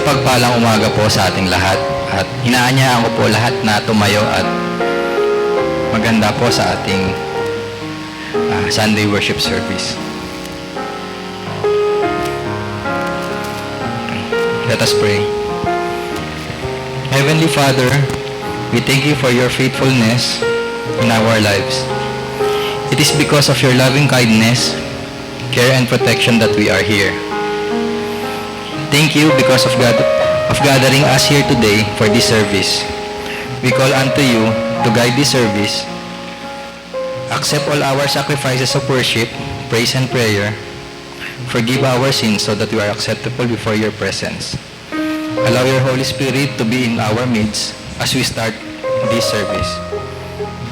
mapagpalang umaga po sa ating lahat at inaanyaan ko po lahat na tumayo at maganda po sa ating Sunday worship service. Let us pray. Heavenly Father, we thank you for your faithfulness in our lives. It is because of your loving kindness, care and protection that we are here. Thank you because of gathering us here today for this service. We call unto you to guide this service. Accept all our sacrifices of worship, praise and prayer. Forgive our sins so that we are acceptable before your presence. Allow your Holy Spirit to be in our midst as we start this service.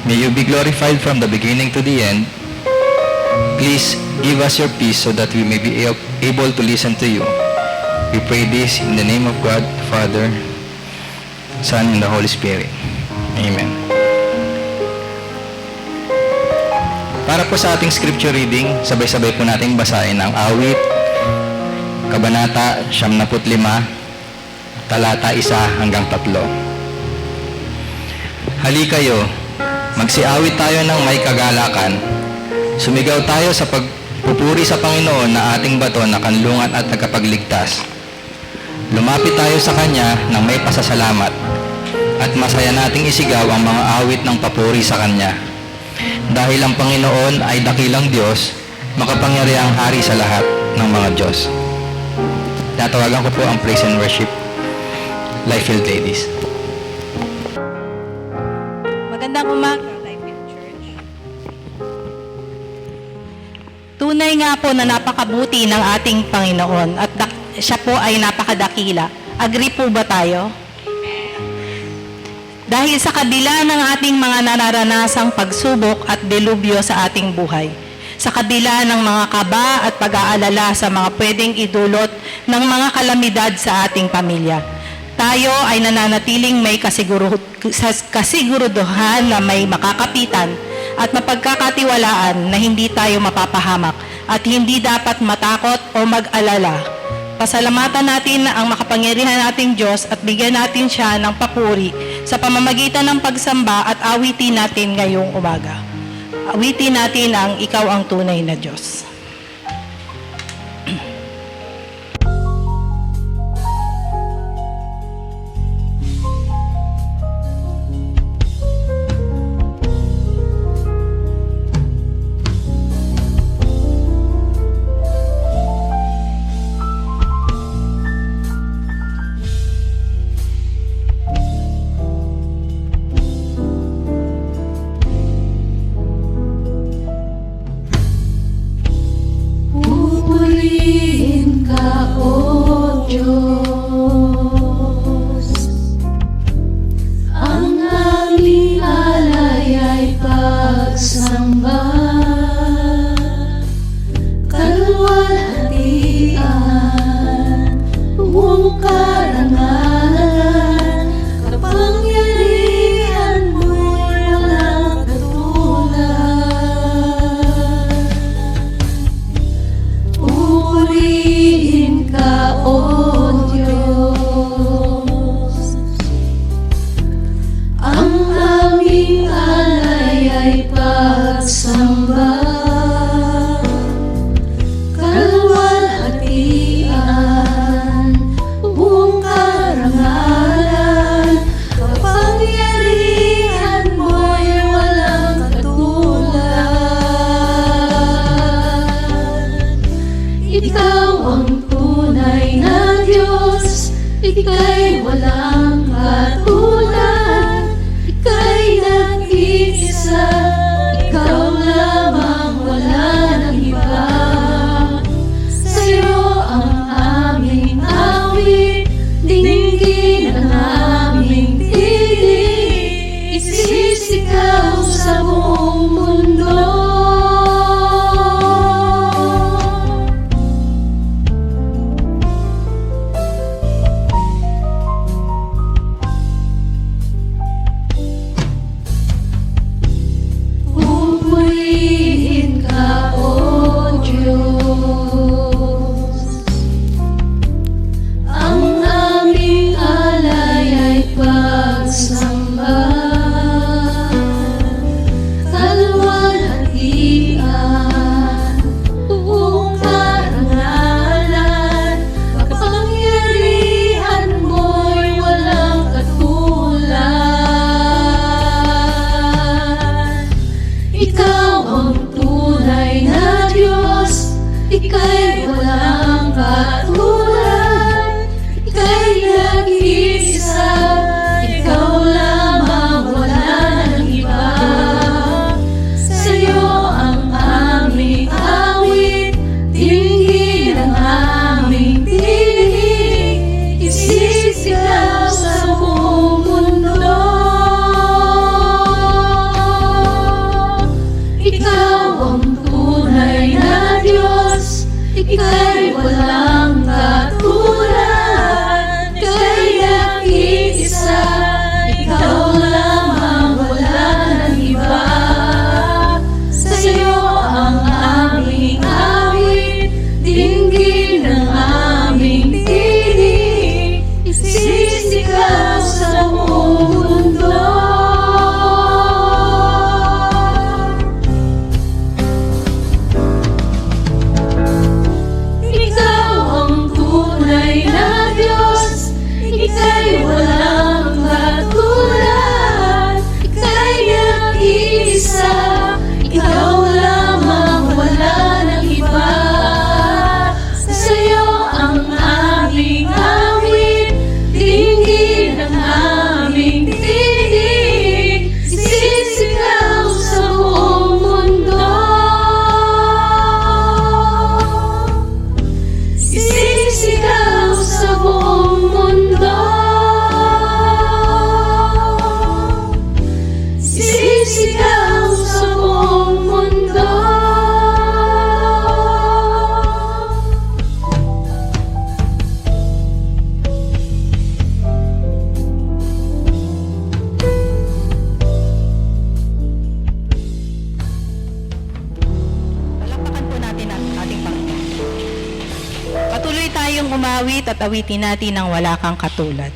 May you be glorified from the beginning to the end. Please give us your peace so that we may be able to listen to you. We pray this in the name of God, Father, Son, and the Holy Spirit. Amen. Para po sa ating scripture reading, sabay-sabay po nating basahin ang awit, Kabanata 75, talata 1 hanggang 3. Hali kayo, magsiawit tayo ng may kagalakan. Sumigaw tayo sa pagpupuri sa Panginoon na ating bato na kanlungan at tagapagligtas. Lumapit tayo sa Kanya ng may pasasalamat at masaya nating isigaw ang mga awit ng papuri sa Kanya. Dahil ang Panginoon ay dakilang Diyos, makapangyarihang hari sa lahat ng mga Diyos. Tatawagan ko po ang praise and worship Life-Filled Ladies. Magandang umaga, Life-Filled Church. Tunay nga po na napakabuti ng ating Panginoon at siya po ay napakadakila. Agree po ba tayo? Dahil sa kabila ng ating mga nararanasang pagsubok at delubyo sa ating buhay, sa kabila ng mga kaba at pag-aalala sa mga pwedeng idulot ng mga kalamidad sa ating pamilya, tayo ay nananatiling may kasiguruduhan na may makakapitan at mapagkakatiwalaan na hindi tayo mapapahamak at hindi dapat matakot o mag-alala. Pasalamatan natin ang makapangyarihan nating Diyos at bigyan natin siya ng papuri sa pamamagitan ng pagsamba at awitin natin ngayong umaga. Awitin natin ang Ikaw ang tunay na Diyos. awit at awitin natin ng wala kang katulad.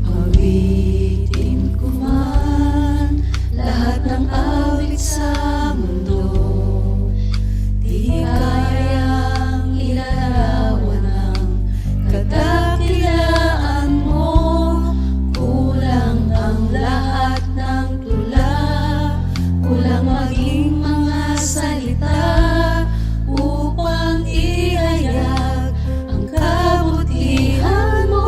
Awitin ko man lahat ng awit sa mundo, di kayang ilarawan ang kadakilaan mo. Kulang ang lahat ng tula, kulang maging mga salita upang ihayag ang kabutihan mo.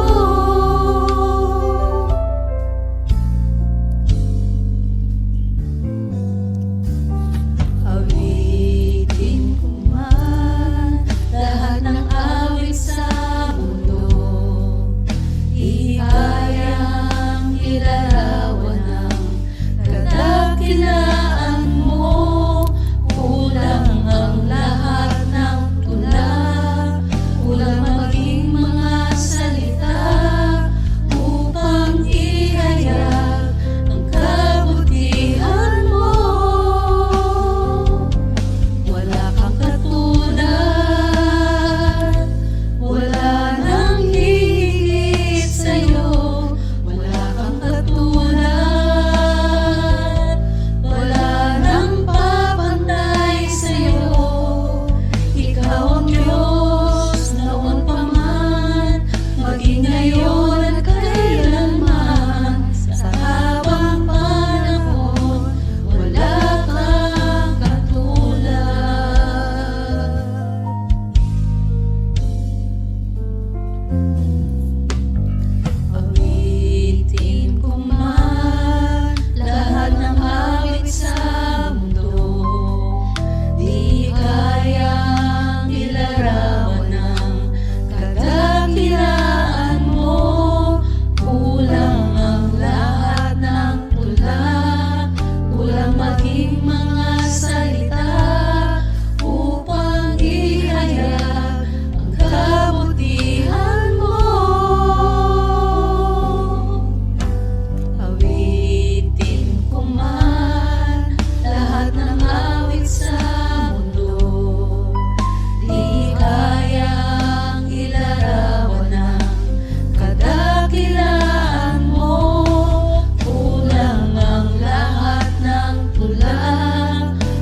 Awitin ko man lahat ng awit sa mundo, di kayang ilarawan ang kadakilaan mo. Kulang ang lahat ng tula, kulang maging mga salita upang ihayag ang kabutihan mo. Wala kang katulad, wala nang hihigit sa'yo. Wala kang katulad, wala nang papantay sa'yo. Ikaw ang Diyos noon pa man, maging ngayon at kailanman. Sa habang panahon, wala kang katulad. Awitin ko man lahat ng awit sa mundo, di kayang ilarawan ang kadakilaan mo. Kulang ang lahat ng tula, kulang maging mga salita upang ihayag ang kabutihan mo. Awitin ko man lahat ng awit sa mundo, di kayang ilarawan ang kadakilaan mo. Kulang ang lahat ng tula,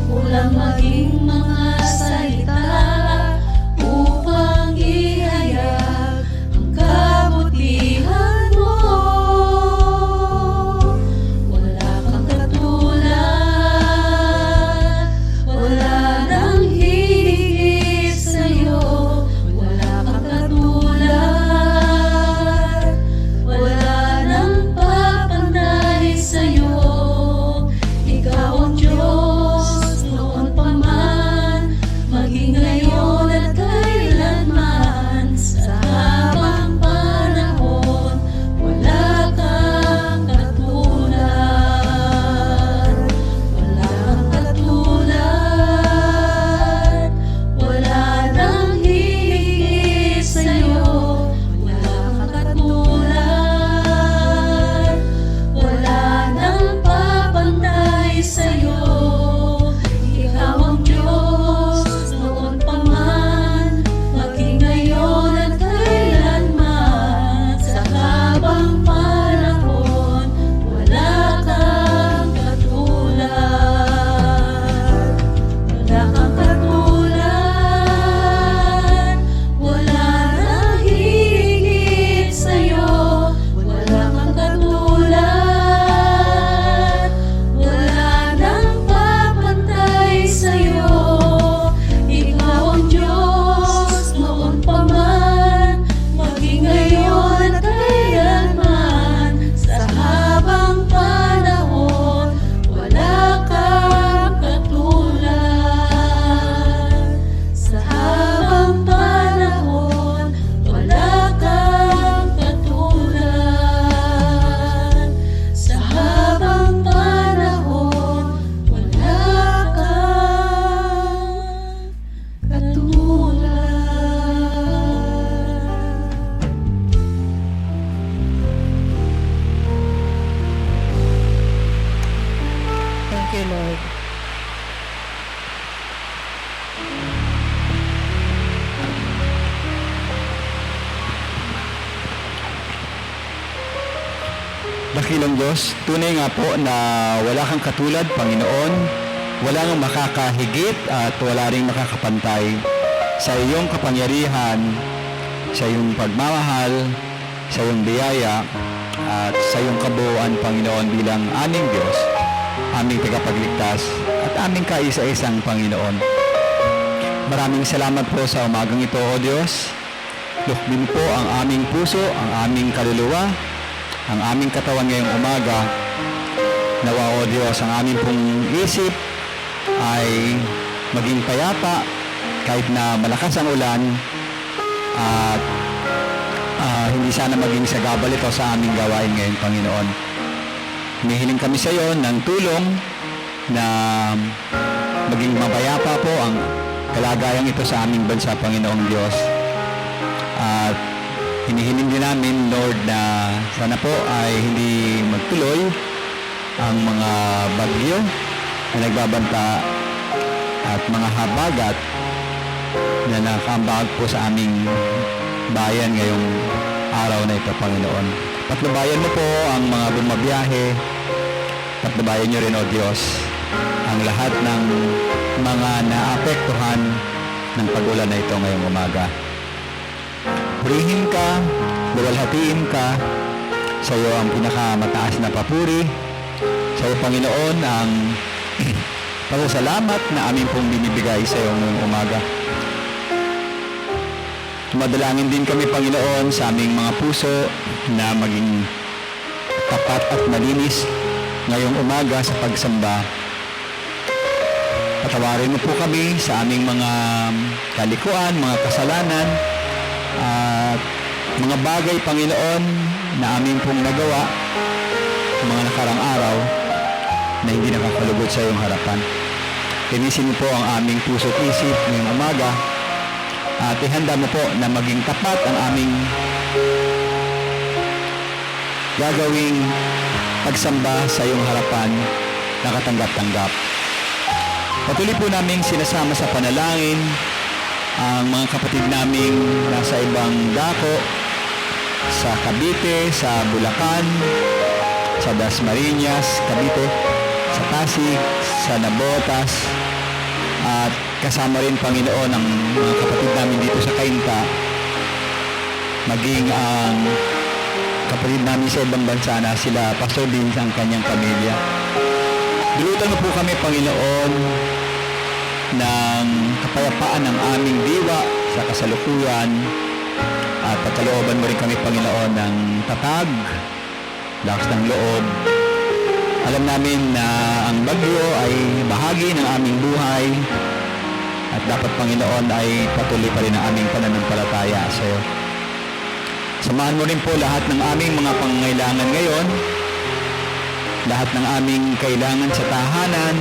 kulang maging mga salita upang ihayag ang kabutihan mo. Wala kang katulad, wala nang hihigit sa'yo. Wala kang katulad, wala nang papantay sa'yo. Ikaw ang Diyos noon pa man, dakilang Diyos, tunay nga po na wala kang katulad, Panginoon. Wala kang makakahigit at wala ring makakapantay sa iyong kapangyarihan, sa iyong pagmamahal, sa iyong biyaya, at sa iyong kabuuan, Panginoon, bilang aming Diyos, aming tagapagligtas, at aming kaisa-isang Panginoon. Maraming salamat po sa umagang ito, O Diyos. Lukbin po ang aming puso, ang aming kaluluwa, ang aming katawan ngayong umaga. Nawa, O Diyos, ang aming pong isip ay maging payapa kahit na malakas ang ulan, at hindi sana maging sagabal ito sa aming gawain ngayon, Panginoon. Humihiling kami sa iyo ng tulong na maging mapayapa po ang kalagayan ito sa aming bansa, Panginoong Diyos. At hinihiling din namin, Lord, na sana po ay hindi magtuloy ang mga bagyo na nagbabanta at mga habagat na nakambag po sa aming bayan ngayong araw na ito, Panginoon. Patnubayan mo po ang mga bumabiyahe. Patnubayan nyo rin, O Diyos, ang lahat ng mga naapektuhan ng pag-ulan na ito ngayong umaga. Purihin ka, luwalhatiin ka, sa iyo ang pinakamataas na papuri. Sa iyo, Panginoon, ang pasasalamat na aming pong binibigay sa iyo ngayong umaga. Tumadalangin din kami, Panginoon, sa aming mga puso na maging tapat at malinis ngayong umaga sa pagsamba. Patawarin mo po kami sa aming mga kalikuan, mga kasalanan, at mga bagay, Panginoon, na aming pong nagawa mga nakarang araw na hindi nakakalugod sa iyong harapan. Linisin mo po ang aming puso at isip ngayong umaga, at ihanda mo po na maging tapat ang aming gagawing pagsamba sa iyong harapan na katanggap-tanggap. Patuloy po naming sinasama sa panalangin ang mga kapatid naming nasa ibang dako, sa Cavite, sa Bulacan, sa Dasmariñas, Cavite, sa Pasig, sa Nabotas, at kasama rin, Panginoon, ang mga kapatid namin dito sa Cainta, maging ang kapatid namin sa ibang bansa na sila Pastor Vince ang kanyang pamilya. Dulutan mo po kami, Panginoon, ng kapayapaan ng aming diwa sa kasalukuyan, at patalooban mo rin kami, Panginoon, ng tatag, lakas ng loob. Alam namin na ang bagyo ay bahagi ng aming buhay, at dapat, Panginoon, ay patuloy pa rin ang aming pananampalataya sa iyo. Samahan mo rin po lahat ng aming mga pangangailangan ngayon, lahat ng aming kailangan sa tahanan,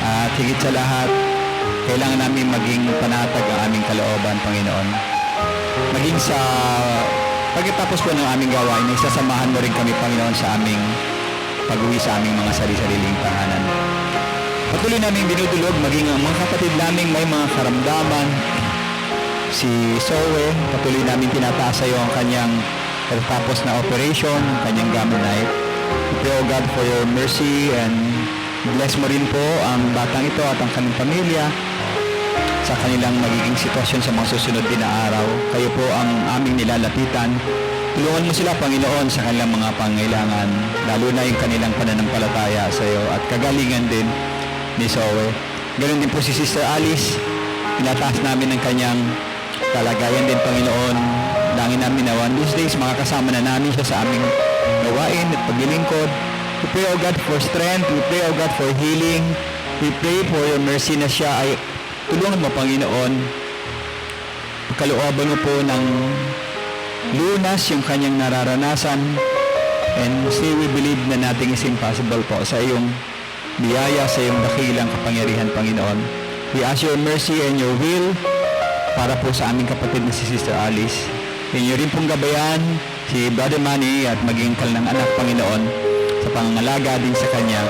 at higit sa lahat, kailangan namin maging panatag ang aming kalooban, Panginoon. Maging sa pagkatapos po ng aming gawain, ay sasamahan mo rin kami, Panginoon, sa aming pag-uwi sa aming mga sarili-sariling tahanan. Patuloy namin dinudulog, maging ang mga kapatid naming may mga karamdaman. Si Zoe, patuloy namin tinataas sa iyo ang kanyang tapos na operation, ang kanyang gamma knife. We pray, O God, for your mercy, and bless mo rin po ang batang ito at ang kanyang pamilya sa kanilang magiging sitwasyon sa mga susunod din na araw. Kayo po ang aming nilalapitan. Tulungan mo sila, Panginoon, sa kanilang mga pangailangan, lalo na yung kanilang pananampalataya sa iyo at kagalingan din ni Zoe. Ganoon din po si Sister Alice. Pinataas namin ang kanyang kalagayan din, Panginoon. Langin namin na one of these days makakasama na namin siya sa aming gawain at paglilingkod. We pray, O God, for strength. We pray, O God, for healing. We pray for your mercy na siya ay tulungan mo, Panginoon. Pagkalooban mo po ng lunas yung kanyang nararanasan, and still we believe na nothing is impossible po sa iyong biyaya, sa iyong dakilang kapangyarihan, Panginoon. We ask your mercy and your will para po sa aming kapatid na si Sister Alice. Inyo rin pong gabayan si Brother Manny at maging kanilang anak, Panginoon, sa pangangalaga din sa kanya.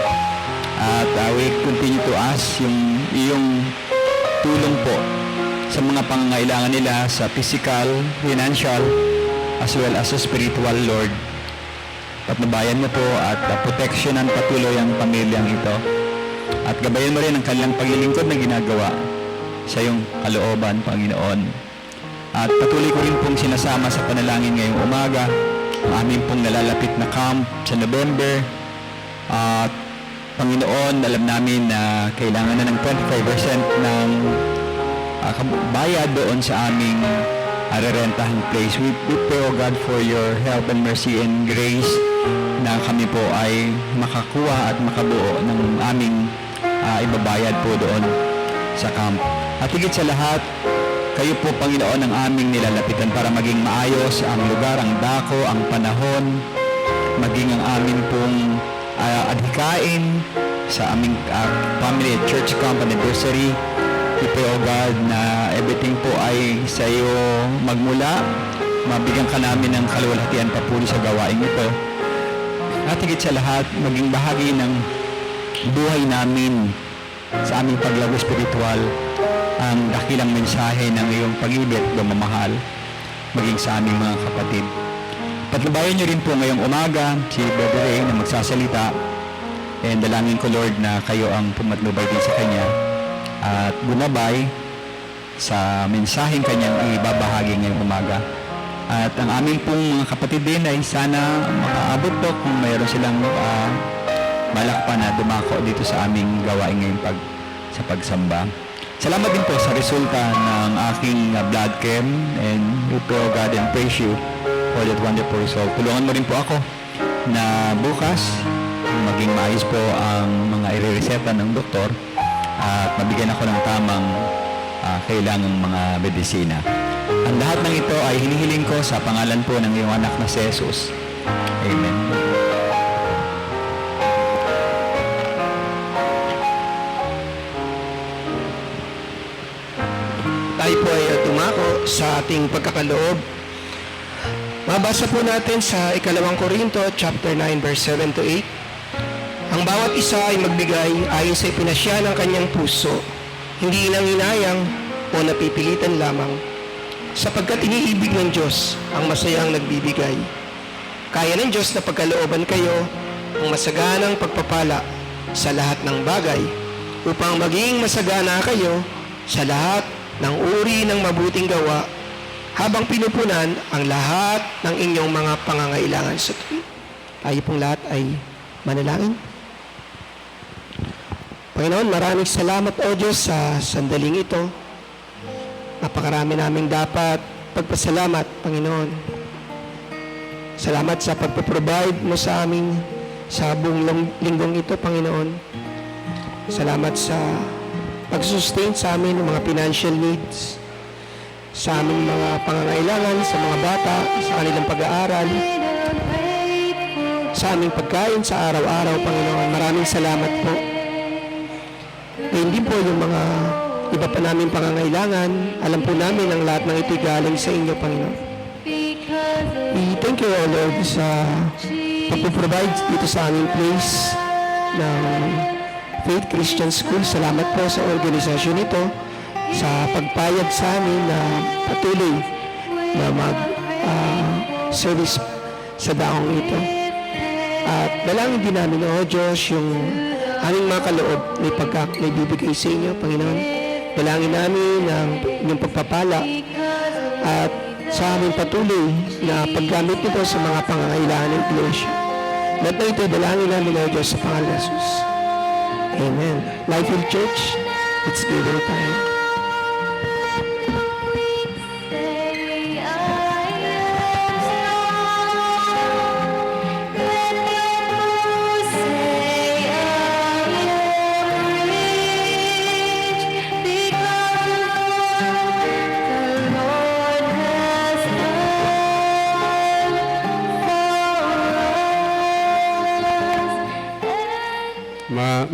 At we continue to ask yung iyong tulong po sa mga pangangailangan nila sa physical, financial, as well as sa spiritual, Lord. patnubayan mo po at proteksyonan patuloy ang pamilyang ito. At gabayan mo rin ang kanilang paglilingkod na ginagawa sa iyong kalooban, Panginoon. At patuloy ko rin pong sinasama sa panalangin ngayong umaga ang aming pong nalalapit na camp sa November. At Panginoon, alam namin na kailangan na ng 25% ng bayad doon sa aming rerentahang place. We pray, O God, for your help and mercy and grace na kami po ay makakuha at makabuo ng aming ibabayad po doon sa camp. At higit sa lahat, kayo po, Panginoon, ang aming nilalapitan para maging maayos ang lugar, ang dako, ang panahon, maging ang amin pong adhikain sa aming family at church camp anniversary. We pray, O God, na everything po ay sa iyo magmula. Mabigyan ka namin ng kaluwalhatian papuri sa gawain ito. At higit sa lahat, maging bahagi ng buhay namin sa aming paglago spiritual ang dakilang mensahe ng iyong pag-ibig at pagmamahal maging sa aming mga kapatid. Patnubayan niyo rin po ngayong umaga si Brother Ray na magsasalita, and dalangin ko, Lord, na kayo ang pumatnubay din sa kanya at bumabay sa mensaheng kanyang ibabahagi ngayong umaga. At ang aming pong mga kapatid din ay sana makaabot po kung mayroon silang balak pa na dumako dito sa aming gawain ngayong sa pagsamba. Salamat din po sa resulta ng aking blood chem, and we pray, O God, and praise you for that wonderful result. Tulungan mo rin po ako na bukas maging maayos po ang mga irereseta ng doktor at mabigyan ako ng tamang kailangang mga medisina. Ang lahat ng ito ay hinihiling ko sa pangalan po ng iyong anak na si Jesus. Amen. Tayo po ay dumako sa ating pagkakaloob. Mabasa po natin sa 2 Korinto chapter 9 verse 7 to 8. Ang bawat isa ay magbigay ayon sa ipinasya ng kanyang puso, hindi nanginayang o napipilitan lamang, sapagkat iniibig ng Diyos ang masayang nagbibigay. Kaya ng Diyos na pagkalooban kayo ang masaganang pagpapala sa lahat ng bagay, upang maging masagana kayo sa lahat ng uri ng mabuting gawa, habang pinupunan ang lahat ng inyong mga pangangailangan sa tuwid. Tayo pong lahat ay manalangin. Panginoon, maraming salamat, O Diyos, sa sandaling ito. Napakarami naming dapat pagpasalamat, Panginoon. Salamat sa pagpaprovide mo sa amin sa buong linggong ito, Panginoon. Salamat sa pag-sustain sa amin ng mga financial needs, sa aming mga pangangailangan, sa mga bata, sa kanilang pag-aaral, sa aming pagkain sa araw-araw, Panginoon. Maraming salamat po. Hindi po yung mga iba pa namin pangangailangan, alam po namin ang lahat ng ito'y galing sa inyo, Panginoon. We thank you, O Lord, sa pag-provide dito sa aming place ng Faith Christian School. Salamat po sa organisasyon nito, sa pagpayag sa amin na patuloy na mag-service sa daong ito. At dalangin din namin, O Diyos, yung aming mga kaloob na ibibigay sa inyo, Panginoon. Dalangin namin ang inyong pagpapala at sa aming patuloy na paggamit nito sa mga pangangailangan ng Iglesia. Lahat na ito, dalangin namin, O Diyos, sa pangalan ng Jesus. Amen. Lifefield Church, let's give it time.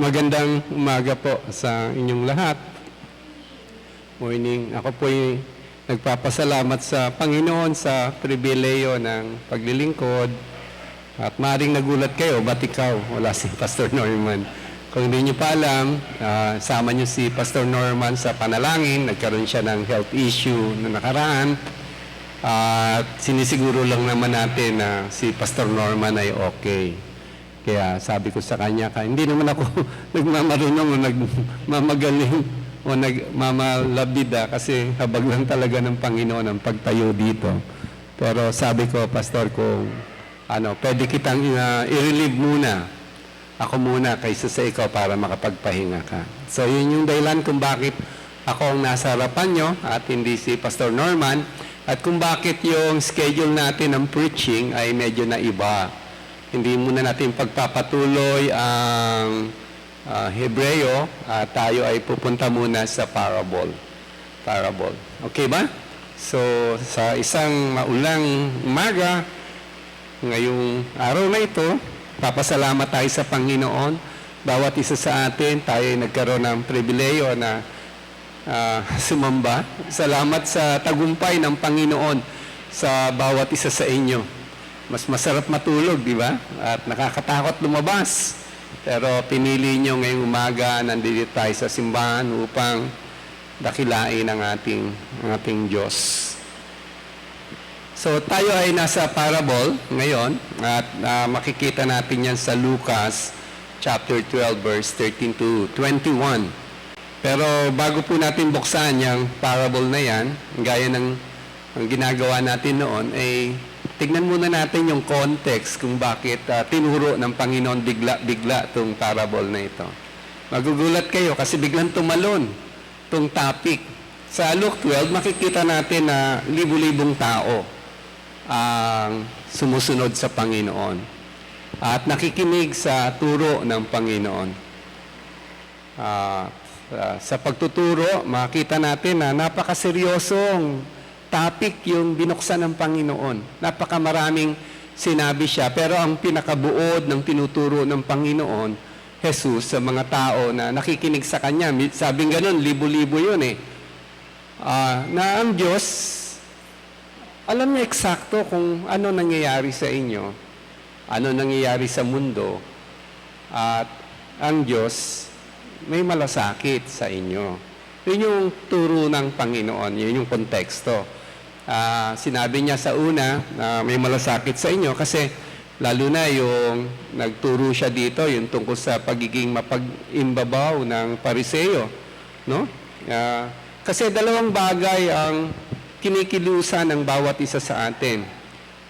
Magandang umaga po sa inyong lahat. Morning. Ako po ay nagpapasalamat sa Panginoon sa pribileyo ng paglilingkod. At maaaring nagulat kayo, ba't ikaw? Wala si Pastor Norman. Kung hindi nyo pa alam, sama nyo si Pastor Norman sa panalangin. Nagkaroon siya ng health issue na nakaraan. At sinisiguro lang naman natin na si Pastor Norman ay okay. Kaya sabi ko sa kanya, hindi naman ako nagmamarunong o nagmamagaling o nagmamalabida kasi habag lang talaga ng Panginoon ang pagtayo dito. Pero sabi ko, Pastor, kung pwede kitang i-relieve muna. Ako muna kaysa sa ikaw para makapagpahinga ka. So yun yung dahilan kung bakit ako ang nasa harapan nyo at hindi si Pastor Norman at kung bakit yung schedule natin ng preaching ay medyo naiba. Hindi muna natin pagpapatuloy ang Hebreo at tayo ay pupunta muna sa parable. Okay ba? So sa isang maulang umaga, ngayong araw na ito, papasalamat tayo sa Panginoon. Bawat isa sa atin, tayo nagkaroon ng pribileyo na sumamba. Salamat sa tagumpay ng Panginoon sa bawat isa sa inyo. Mas masarap matulog, di ba? At nakakatakot lumabas. Pero pinili nyo ngayong umaga, nandito tayo sa simbahan upang dakilain ang ating Diyos. So tayo ay nasa parable ngayon at makikita natin yan sa Lucas chapter 12 verse 13 to 21. Pero bago po natin buksan yung parable na yan, gaya ng ang ginagawa natin noon, ay tignan muna natin yung context kung bakit tinuro ng Panginoon bigla-bigla itong parable na ito. Magugulat kayo kasi biglang tumalon itong topic. Sa Luke 12, makikita natin na libu-libong tao ang sumusunod sa Panginoon at nakikinig sa turo ng Panginoon. Sa pagtuturo, makita natin na napakaseryosong topic yung binuksan ng Panginoon. Napakamaraming sinabi siya, pero ang pinakabuod ng tinuturo ng Panginoon, Jesus, sa mga tao na nakikinig sa Kanya, sabing ganun, libo-libo yun na ang Diyos, alam niya eksakto kung ano nangyayari sa inyo, ano nangyayari sa mundo, at ang Diyos may malasakit sa inyo. Yun yung turo ng Panginoon, yun yung konteksto. Sinabi niya sa una na may malasakit sa inyo kasi lalo na yung nagturo siya dito, yung tungkol sa pagiging mapag-imbabaw ng Pariseo. No? Kasi dalawang bagay ang kinikilusan ng bawat isa sa atin.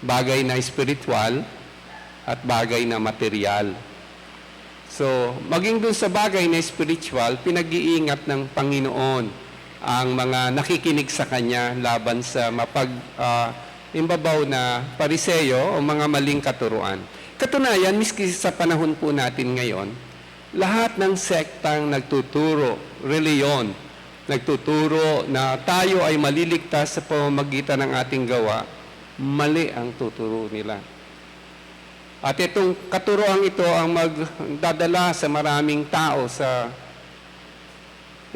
Bagay na spiritual at bagay na material. So, maging dun sa bagay na spiritual, pinag-iingat ng Panginoon ang mga nakikinig sa Kanya laban sa mapag-imbabaw na Pariseo o mga maling katuruan. Katunayan, miski sa panahon po natin ngayon, lahat ng sektang nagtuturo, reliyon, nagtuturo na tayo ay maliligtas sa pamamagitan ng ating gawa, mali ang tuturo nila. At itong katuroang ito ang magdadala sa maraming tao sa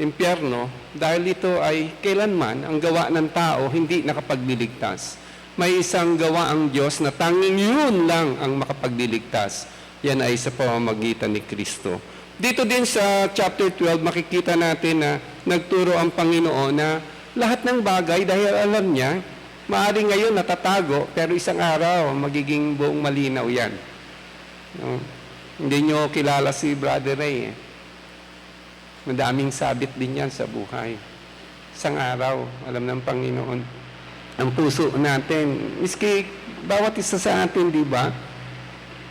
impyerno dahil ito ay kailanman ang gawa ng tao hindi nakapagliligtas. May isang gawa ang Diyos na tanging yun lang ang makapagliligtas. Yan ay sa pamamagitan ni Kristo. Dito din sa chapter 12, makikita natin na nagturo ang Panginoon na lahat ng bagay dahil alam niya, maaaring ngayon natatago, pero isang araw magiging buong malinaw yan. No? Hindi nyo kilala si Brother Ray. Madaming sabit din yan sa buhay. Isang araw, alam ng Panginoon, ang puso natin, miski bawat isa sa atin, di ba?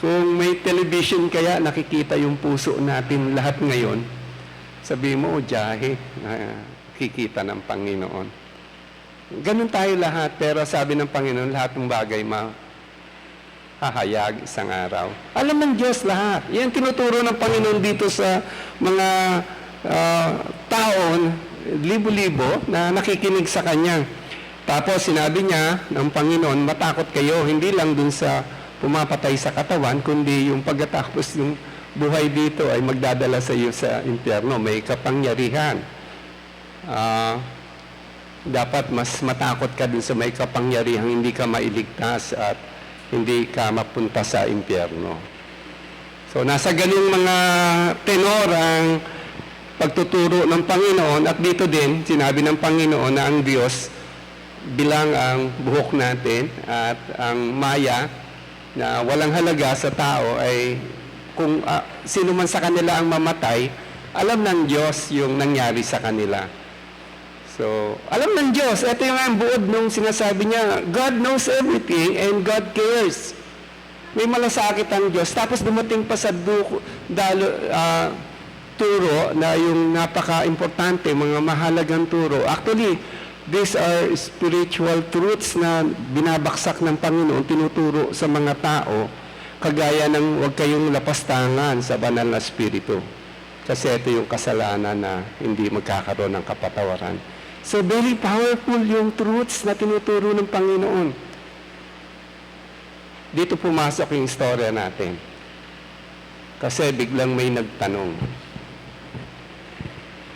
Kung may television kaya nakikita yung puso natin lahat ngayon, sabi mo, jahe, nakikita ng Panginoon. Ganun tayo lahat, pero sabi ng Panginoon, lahat ng bagay hahayag isang araw. Alam ng Diyos lahat. Yan tinuturo ng Panginoon dito sa mga taon, libo-libo, na nakikinig sa Kanya. Tapos sinabi niya ng Panginoon, matakot kayo, hindi lang dun sa pumapatay sa katawan, kundi yung pagkatapos yung buhay dito ay magdadala sa iyo sa impyerno. May kapangyarihan. Dapat mas matakot ka dun sa may kapangyarihan, hindi ka mailigtas at hindi ka mapunta sa impyerno. So, nasa ganung mga tenor ang pagtuturo ng Panginoon at dito din, sinabi ng Panginoon na ang Diyos bilang ang buhok natin at ang maya na walang halaga sa tao ay kung sino man sa kanila ang mamatay, alam ng Diyos yung nangyari sa kanila. So, alam ng Diyos. Ito yung ang buod nung sinasabi niya, God knows everything and God cares. May malasakit ang Diyos. Tapos dumating pa sa turo na yung napaka-importante, mga mahalagang turo. Actually, these are spiritual truths na binabaksak ng Panginoon, tinuturo sa mga tao, kagaya ng huwag kayong lapastangan sa banal na spirito. Kasi ito yung kasalanan na hindi magkakaroon ng kapatawaran. So very powerful yung truths na tinuturo ng Panginoon. Dito pumasok yung istorya natin. Kasi biglang may nagtanong.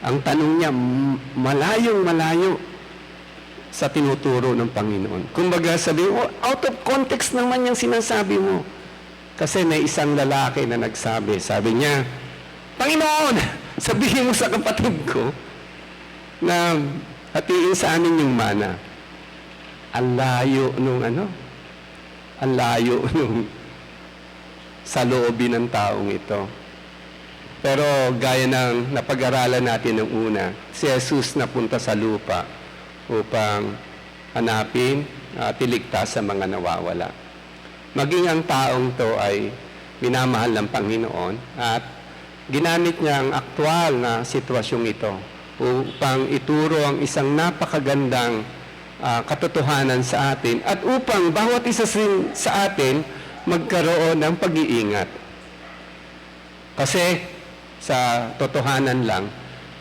Ang tanong niya, malayong-malayo sa tinuturo ng Panginoon. Kumbaga sabi, out of context naman yung sinasabi mo. Kasi may isang lalaki na nagsabi, sabi niya, Panginoon, sabihin mo sa kapatid ko na hatiin sa amin yung mana. Ang layo nung ang layo nung sa loobin ng taong ito. Pero gaya ng napag-aralan natin ng una, si Jesus napunta sa lupa upang hanapin at iligtas sa mga nawawala. Maging ang taong to ay minamahal ng Panginoon at ginamit niya ang aktwal na sitwasyong ito upang ituro ang isang napakagandang katotohanan sa atin at upang bawat isa sa atin magkaroon ng pag-iingat. Kasi sa totohanan lang,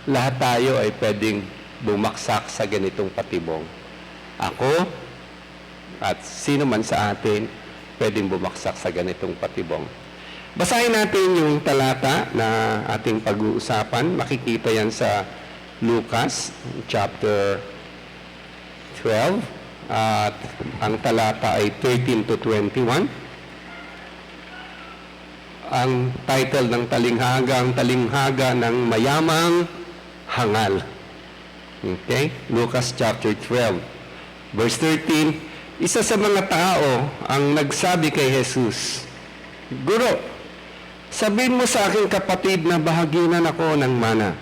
lahat tayo ay pwedeng bumaksak sa ganitong patibong. Ako at sino man sa atin pwedeng bumaksak sa ganitong patibong. Basahin natin yung talata na ating pag-uusapan. Makikita yan sa Lucas chapter 12 at ang talata ay 13 to 21. Ang title ng talinghaga, ang talinghaga ng mayamang hangal. Okay? Lucas chapter 12 verse 13. Isa sa mga tao ang nagsabi kay Jesus, Guro, sabihin mo sa aking kapatid na bahaginan ako ng mana.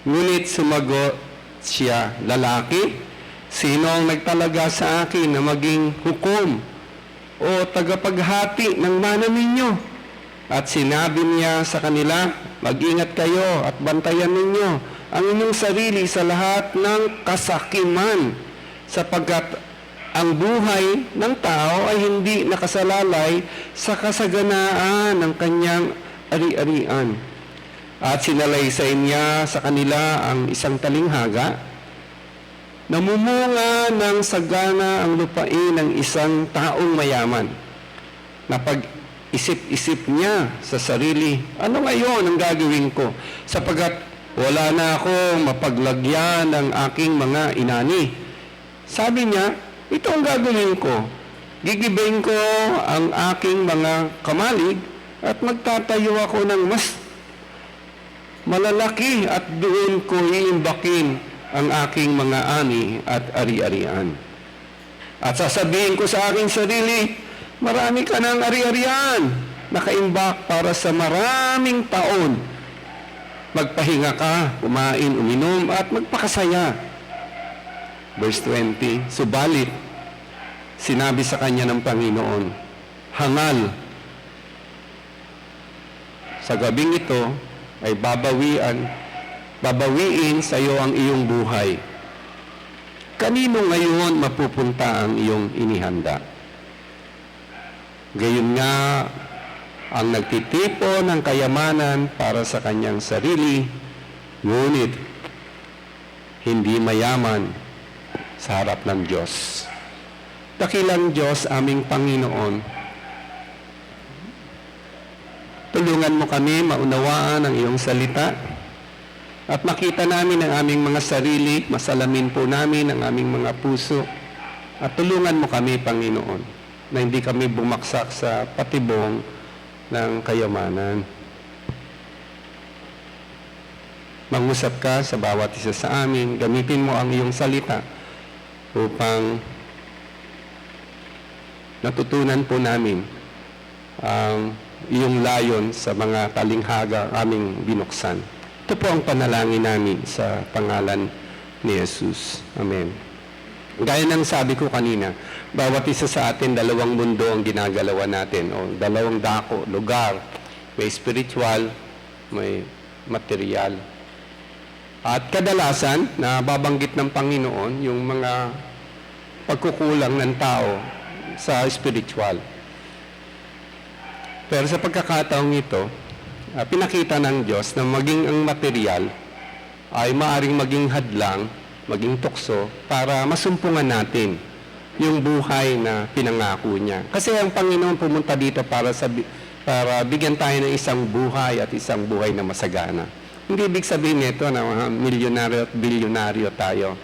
Ngunit sumagot siya, lalaki, sino ang nagtalaga sa akin na maging hukom o tagapaghati ng mana ninyo? At sinabi niya sa kanila, mag-ingat kayo at bantayan ninyo ang inyong sarili sa lahat ng kasakiman, sapagkat ang buhay ng tao ay hindi nakasalalay sa kasaganaan ng kanyang ari-arian. At sinalaysay niya sa kanila ang isang talinghaga, namumunga ng sagana ang lupain ng isang taong mayaman. Napag-isip-isip niya sa sarili, ano ngayon ang gagawin ko? Sapagkat wala na akong mapaglagyan ng aking mga inani. Sabi niya, ito ang gagawin ko. Gigibayin ko ang aking mga kamalig at magtatayo ako ng mas malalaki at doon ko iimbakin ang aking mga ani at ari-arian. At sasabihin ko sa aking sarili, marami ka ng ari-arian, nakaimbak para sa maraming taon. Magpahinga ka, kumain, uminom at magpakasaya. Verse 20, subalit, sinabi sa kanya ng Panginoon, hangal, sa gabing ito ay babawiin sa iyo ang iyong buhay. Kanino ngayon mapupunta ang iyong inihanda? Gayon nga, ang nagtitipo ng kayamanan para sa kanyang sarili, ngunit hindi mayaman sa harap ng Diyos. Dakilang Diyos, aming Panginoon, tulungan mo kami maunawaan ang iyong salita at makita namin ang aming mga sarili, masalamin po namin ang aming mga puso at tulungan mo kami, Panginoon, na hindi kami bumaksak sa patibong ng kayamanan. Mangusap ka sa bawat isa sa amin, gamitin mo ang iyong salita upang natutunan po namin ang iyong layon sa mga talinghaga aming binuksan. Ito po ang panalangin namin sa pangalan ni Jesus. Amen. Gaya ng sabi ko kanina, bawat isa sa atin, dalawang mundo ang ginagalawan natin, o dalawang dako, lugar, may spiritual, may material. At kadalasan, nababanggit ng Panginoon yung mga pagkukulang ng tao sa spiritual. Pero sa pagkakataong ito, pinakita ng Diyos na maging ang material ay maaring maging hadlang, maging tukso para masumpungan natin yung buhay na pinangako niya. Kasi ang Panginoon pumunta dito para bigyan tayo ng isang buhay at isang buhay na masagana. Hindi ibig sabihin nito na mga milyonaryo at bilyonaryo tayo.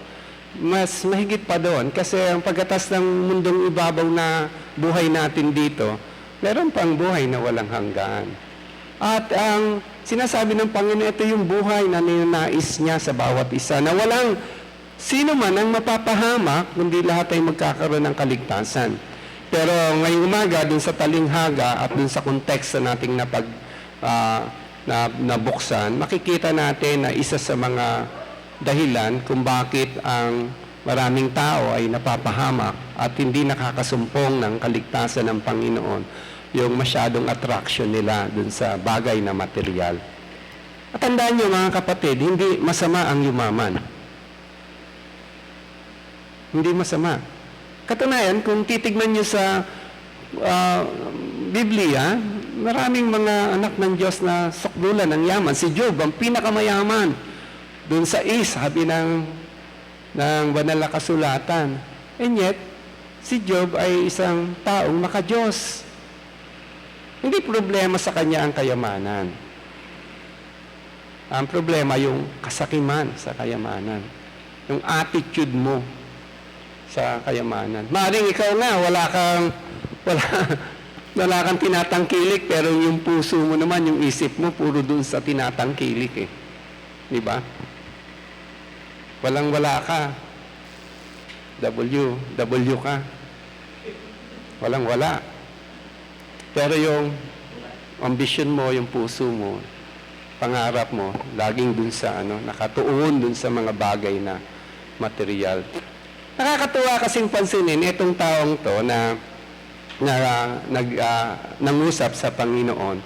Mas mahigit pa doon kasi ang pagkatas ng mundong ibabaw na buhay natin dito, meron pang buhay na walang hanggan. At ang sinasabi ng Panginoon, ito yung buhay na ninanais niya sa bawat isa, na walang sino man ang mapapahamak, kundi lahat ay magkakaroon ng kaligtasan. Pero ngayong umaga, dun sa talinghaga at dun sa konteksto nating nabuksan, makikita natin na isa sa mga dahilan kung bakit ang maraming tao ay napapahamak at hindi nakakasumpong ng kaligtasan ng Panginoon, yung masyadong attraction nila dun sa bagay na material. At tandaan nyo mga kapatid, hindi masama ang yumaman. Hindi masama. Katunayan, kung titignan nyo sa Biblia, maraming mga anak ng Diyos na sukdulan ng yaman. Si Job, ang pinakamayaman. Doon sa sabi ng banal na kasulatan. And yet, si Job ay isang taong maka-Diyos. Hindi problema sa kanya ang kayamanan. Ang problema yung kasakiman sa kayamanan. Yung attitude mo sa kayamanan. Maring ikaw nga, wala kang tinatangkilik, pero yung puso mo naman, yung isip mo, puro dun sa tinatangkilik eh. Di ba? Walang-wala ka. W ka. Walang-wala. Pero yung ambition mo, yung puso mo, pangarap mo, laging dun sa nakatuon dun sa mga bagay na material. Nakakatuwa kasing pansinin itong taong to na nangusap sa Panginoon.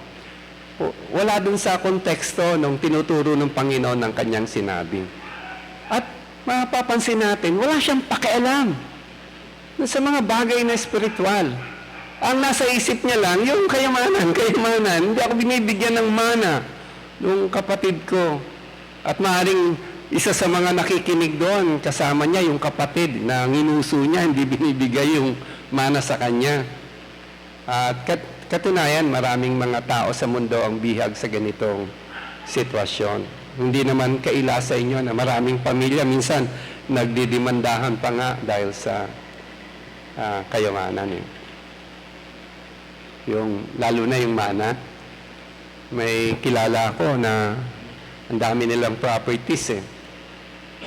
Wala dun sa konteksto nung tinuturo ng Panginoon ng kanyang sinabi. At mapapansin natin, wala siyang pakialam sa mga bagay na spiritual. Ang nasa isip niya lang, yung kayamanan. Hindi ako binibigyan ng mana nung kapatid ko. At maaaring isa sa mga nakikinig doon, kasama niya yung kapatid na nginuso niya, hindi binibigay yung mana sa kanya. At katunayan, maraming mga tao sa mundo ang bihag sa ganitong sitwasyon. Hindi naman kaila sa inyo na maraming pamilya, minsan nagdidimandahan pa nga dahil sa kayamanan. Lalo na yung mana. May kilala ako na ang dami nilang properties eh.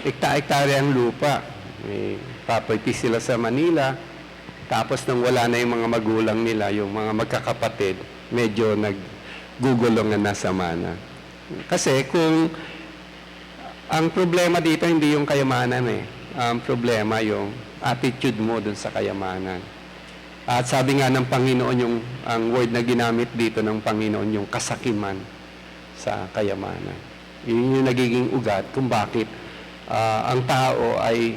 Ekta-ektare ang lupa. May properties sila sa Manila. Tapos nang wala na yung mga magulang nila, yung mga magkakapatid, medyo naggugulungan na sa mana. Kasi kung ang problema dito hindi yung kayamanan eh. Ang problema yung attitude mo dun sa kayamanan. At sabi nga ng Panginoon, ang word na ginamit dito ng Panginoon, yung kasakiman sa kayamanan. Yun yung nagiging ugat kung bakit ang tao ay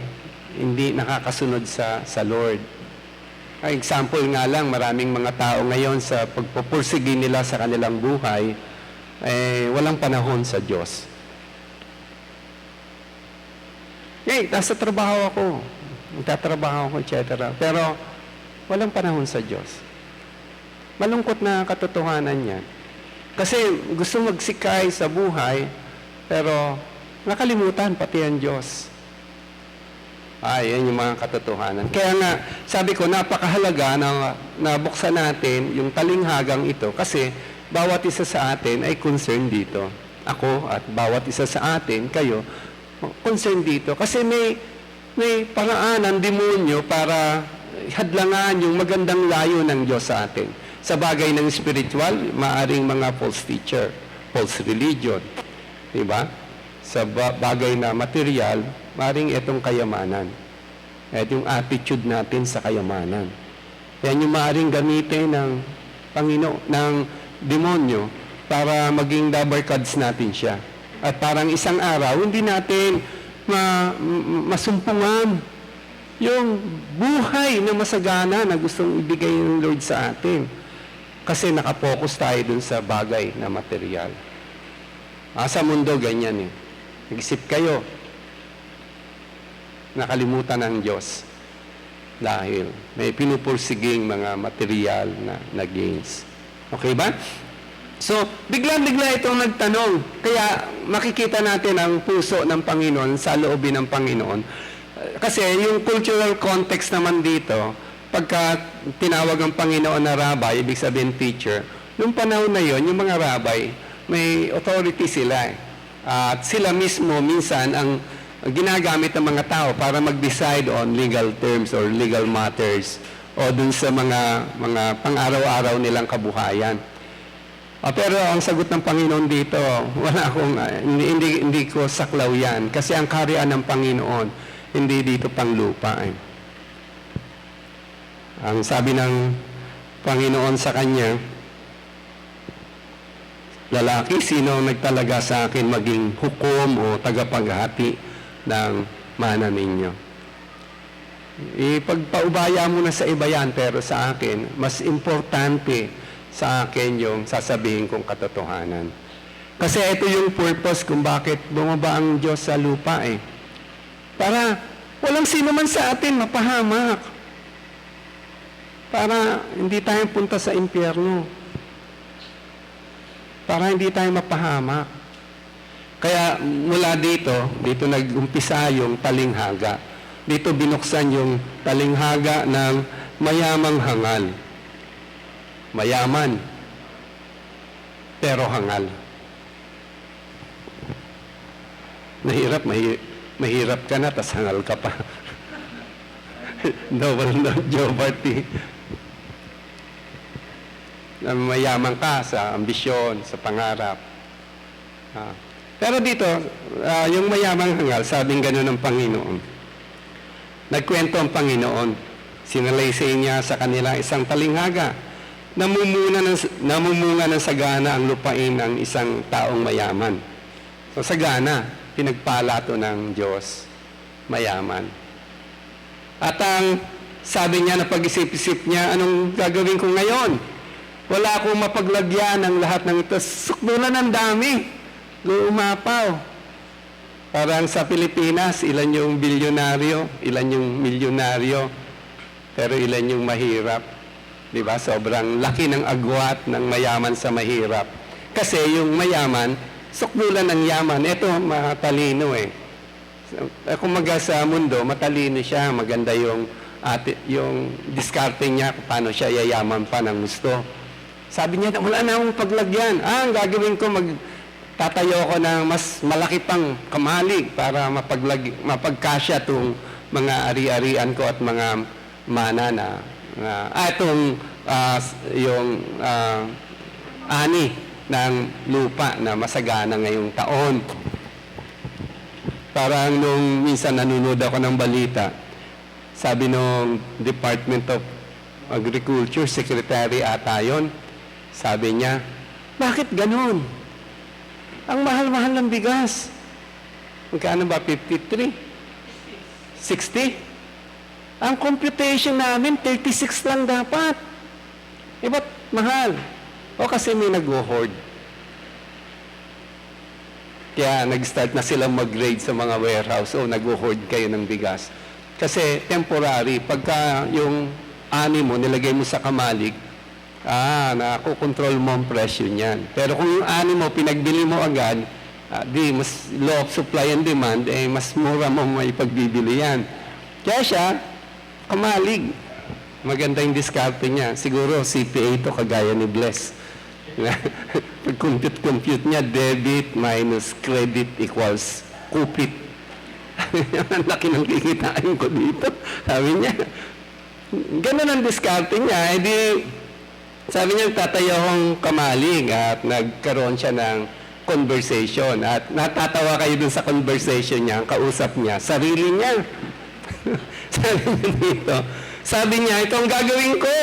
hindi nakakasunod sa Lord. Example nga lang, maraming mga tao ngayon sa pagpupursige nila sa kanilang buhay, walang panahon sa Diyos. Nasa trabaho ako, nagtatrabaho ako, etc. Pero walang panahon sa Diyos. Malungkot na katotohanan yan. Kasi gusto magsikay sa buhay, pero nakalimutan pati ang Diyos. Yan yung mga katotohanan. Kaya nga, sabi ko, napakahalaga na nabuksan natin yung talinghagang ito kasi bawat isa sa atin ay concerned dito. Ako at bawat isa sa atin, kayo, concerned dito. Kasi may may paraan ang demonyo para hadlangan yung magandang layo ng Diyos sa atin. Sa bagay ng spiritual, maaring mga false teacher, false religion. Diba? Sa bagay na material, maaring itong kayamanan. At yung attitude natin sa kayamanan. Yan yung maaring gamitin ng ng demonyo para maging dabarkads natin siya. At parang isang araw, hindi natin masumpungan yung buhay na masagana na gustong ibigay ng Lord sa atin. Kasi nakapokus tayo dun sa bagay na material. Sa mundo, ganyan eh. Nag-isip kayo, nakalimutan ng Diyos dahil may pinupursiging mga material na gains. Okay ba? So, bigla-bigla itong nagtanong. Kaya makikita natin ang puso ng Panginoon sa loobin ng Panginoon. Kasi yung cultural context naman dito, pagka tinawag ang Panginoon na rabbi, ibig sabihin teacher, nung panahon na yon, yung mga rabbi, may authority sila. At sila mismo minsan ang ginagamit ng mga tao para mag-decide on legal terms or legal matters o dun sa mga pang-araw-araw nilang kabuhayan. Pero ang sagot ng Panginoon dito, wala akong, hindi ko saklaw yan. Kasi ang kaharian ng Panginoon, hindi dito pang lupa. Ang sabi ng Panginoon sa kanya, lalaki, sino nagtalaga sa akin maging hukom o tagapaghati ng mana ninyo? Ipagpaubaya mo na sa iba yan, pero sa akin, mas importante sa akin yung sasabihin kong katotohanan. Kasi ito yung purpose kung bakit bumaba ang Diyos sa lupa Para walang sino man sa atin mapahamak. Para hindi tayo punta sa impyerno. Para hindi tayo mapahamak. Kaya mula dito nag-umpisa yung talinghaga. Dito binuksan yung talinghaga ng mayamang hangal. Mayaman, pero hangal. Mahirap ka na, tas hangal ka pa. Double no Jobarty. Mayaman ka sa ambisyon, sa pangarap. Pero dito, yung mayamang hangal, sabing gano'n ng Panginoon. Nagkwento ang Panginoon. Sinalaysay niya sa kanila isang talinghaga. Namumunga ng sagana ang lupain ng isang taong mayaman. So sagana, pinagpala to ng Diyos, mayaman. At ang sabi niya na pag-isip-isip niya, anong gagawin ko ngayon? Wala akong mapaglagyan ng lahat ng ito. Sukdulan ng dami. Umapaw. Parang sa Pilipinas, ilan yung bilyonaryo, ilan yung milyonaryo, pero ilan yung mahirap. Diba? Sobrang laki ng agwat ng mayaman sa mahirap. Kasi yung mayaman, sukdulan ng yaman. Ito, matalino Kung sa mundo, matalino siya. Maganda yung diskarte niya kung paano siya yayaman pa ng gusto. Sabi niya, wala na akong paglagyan. Ang gagawin ko, tatayo ko ng mas malaki pang kamalig para mapagkasya itong mga ari-arian ko at mga mana na yung ani ng lupa na masagana ngayong taon. Parang nung minsan nanonood ako ng balita, sabi nung Department of Agriculture, Secretary ata yun, sabi niya, bakit ganun? Ang mahal-mahal ng bigas. Magkano ba? 53? 60? Ang computation namin, 36 lang dapat. Ba't mahal? O kasi may nag-hoard. Kaya nag-start na silang mag-grade sa mga warehouse. O nag-hoard kayo ng bigas. Kasi temporary, pagka yung ani mo, nilagay mo sa kamalig, nakukontrol mo ang presyo niyan. Pero kung yung ani mo, pinagbili mo agad, mas law of supply and demand, mas mura mo may pagbibili yan. Kaya siya, kamalig. Maganda yung diskarte niya. Siguro CPA to kagaya ni Bless. Pag compute niya, debit minus credit equals kupit. Sabi niya, ang laki ng kikitain ko dito. Sabi niya, ganun ang diskarte niya. Eh di, sabi niya, tatayo akong kamalig at nagkaroon siya ng conversation. At natatawa kayo dun sa conversation niya, ang kausap niya, sarili niya. Sabi niya dito, sabi niya, ito ang gagawin ko.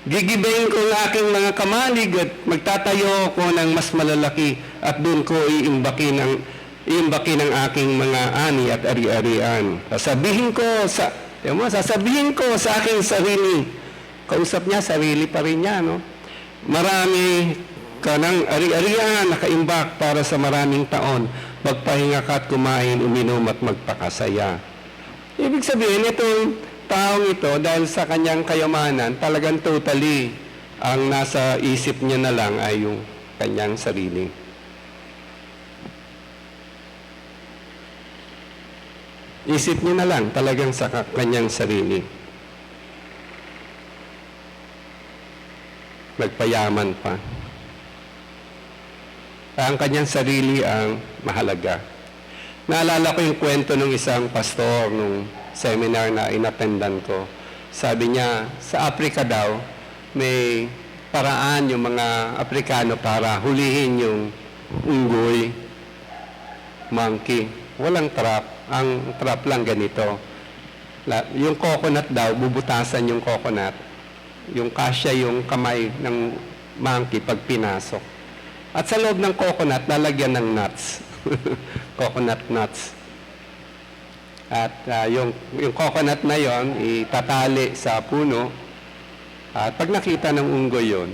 Gigibayin ko ang aking mga kamalig at magtatayo ako ng mas malalaki at doon ko iimbaki ng aking mga ani at ari-arian. Sasabihin ko sa aking sarili. Kausap niya, sarili pa rin niya, no? Marami ka ng ari-arian nakaimbak para sa maraming taon. Magpahinga ka at kumain, uminom at magpakasaya. Ibig sabihin, itong taong ito, dahil sa kanyang kayamanan, talagang totally, ang nasa isip niya na lang ay yung kanyang sarili. Isip niya na lang talagang sa kanyang sarili. Nagpayaman pa. Ang kanyang sarili ang mahalaga. Naalala ko yung kwento ng isang pastor nung seminar na inattendan ko. Sabi niya, sa Africa daw, may paraan yung mga Afrikano para hulihin yung unggoy, monkey. Walang trap. Ang trap lang ganito. Yung coconut daw, bubutasan yung coconut. Yung kasya yung kamay ng monkey pag pinasok. At sa loob ng coconut, lalagyan ng nuts. Coconut nuts. At yung coconut na yon itatali sa puno. At pag nakita ng unggoy yon,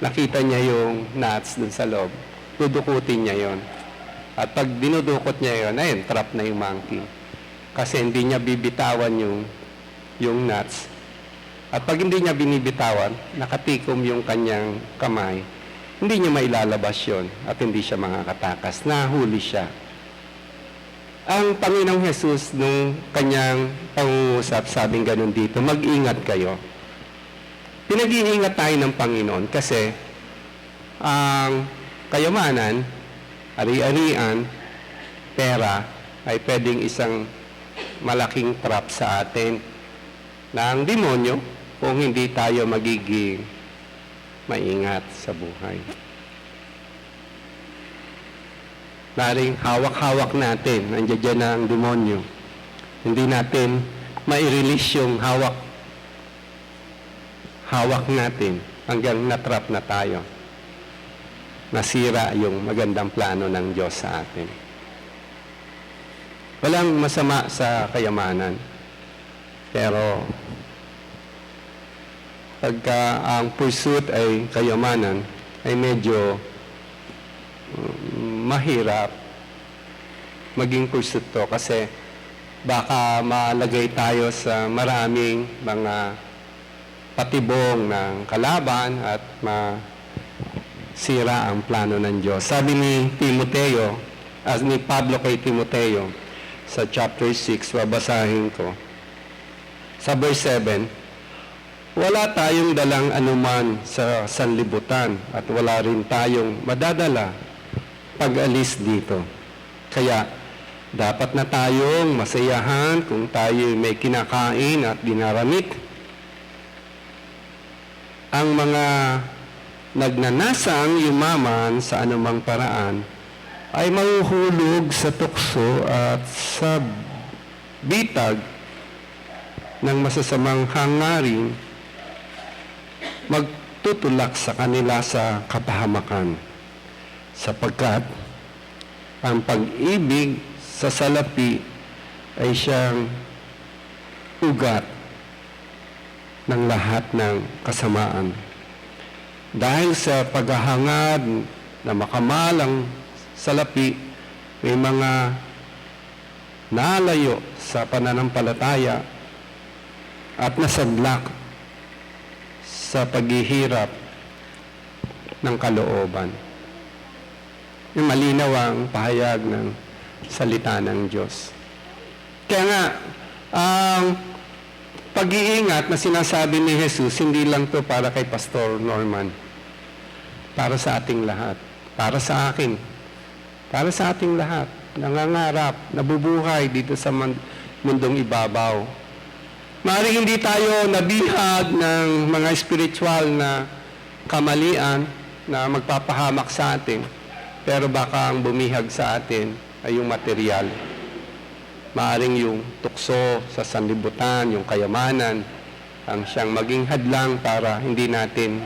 nakita niya yung nuts dun sa loob, dudukutin niya yon. At pag dinudukot niya yon, ayun, trap na yung monkey. Kasi hindi niya bibitawan yung nuts. At pag hindi niya binibitawan, nakatikom yung kanyang kamay, hindi niya mailalabas yon at hindi siya makakatakas. Nahuli siya. Ang Panginoong Jesus, nung kanyang pangungusap, sabing ganun dito, mag-ingat kayo. Pinag-iingat tayo ng Panginoon kasi ang kayamanan, ari-arian, pera, ay pwedeng isang malaking trap sa atin ng demonyo kung hindi tayo magiging maingat sa buhay. Maring hawak-hawak natin, nandiyan dyan na ang demonyo. Hindi natin mai-release yung hawak natin hanggang natrap na tayo. Nasira yung magandang plano ng Diyos sa atin. Walang masama sa kayamanan. Pero pagka ang pursuit ay kayamanan, ay medyo mahirap maging pursuit to kasi baka malagay tayo sa maraming mga patibong ng kalaban at masira ang plano ng Diyos. Sabi ni Timoteo, ni Pablo kay Timoteo sa chapter 6, babasahin ko. Sa verse 7, wala tayong dalang anuman sa sanlibutan at wala rin tayong madadala pag-alis dito. Kaya, dapat na tayong masayahan kung tayo may kinakain at dinaramit. Ang mga nagnanasang yumaman sa anumang paraan ay mahuhulog sa tukso at sa bitag ng masasamang hangarin, magtutulak sa kanila sa kapahamakan. Sapagkat ang pag-ibig sa salapi ay siyang ugat ng lahat ng kasamaan. Dahil sa paghahangad na makamalang salapi, may mga nalayo sa pananampalataya at nasadlak sa paghihirap ng kalooban. Yung malinaw ang pahayag ng salita ng Diyos. Kaya nga, ang pag-iingat na sinasabi ni Jesus, hindi lang to para kay Pastor Norman. Para sa ating lahat. Para sa akin. Para sa ating lahat. nangangarap, nabubuhay dito sa mundong ibabaw. Maaaring hindi tayo nabihag ng mga spiritual na kamalian na magpapahamak sa atin, pero baka ang bumihag sa atin ay yung material. Maaaring yung tukso sa sanlibutan, yung kayamanan, ang siyang maging hadlang para hindi natin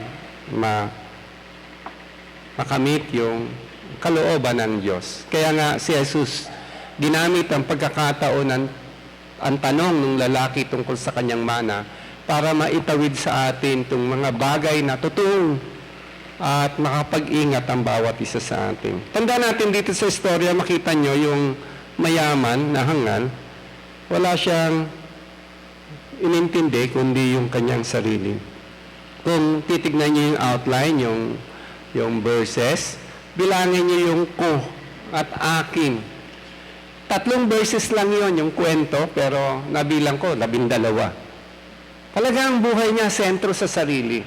makamit yung kalooban ng Diyos. Kaya nga si Jesus ginamit ang pagkakataon ang tanong ng lalaki tungkol sa kanyang mana para maitawid sa atin itong mga bagay na totoo at makapag-ingat ang bawat isa sa atin. Tanda natin dito sa istorya, makita nyo yung mayaman na hangal, wala siyang inintindi kundi yung kanyang sarili. Kung titignan nyo yung outline, yung verses, bilangin nyo yung ko at akin. 3 verses lang yon yung kwento, pero nabilang ko, 12. Talagang buhay niya sentro sa sarili.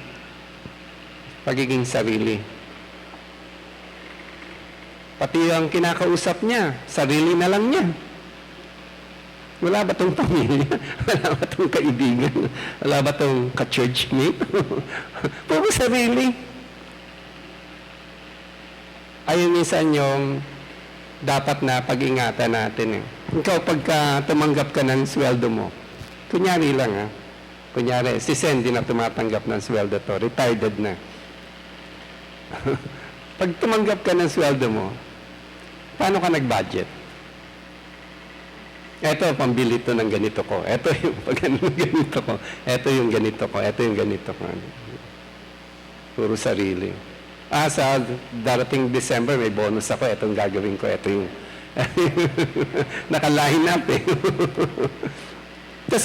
Pagiging sarili. Pati ang kinakausap niya, sarili na lang niya. Wala ba itong pamilya? Wala ba itong kaibigan? Wala ba itong ka-churchmate? Puro sarili. Ayun minsan yung dapat na pag-ingatan natin. Ikaw, pagka tumanggap ka ng sweldo mo, kunyari lang kunyari, si Sandy na tumatanggap ng sweldo to, retired na. Pag tumanggap ka ng sweldo mo, paano ka nag-budget? Eto, pambili to ng ganito ko. Eto yung ganito ko. Eto yung ganito ko. Eto yung ganito ko. Puro sarili. Sa darating December, may bonus ako. Etong gagawin ko. Eto yung naka-line up Tapos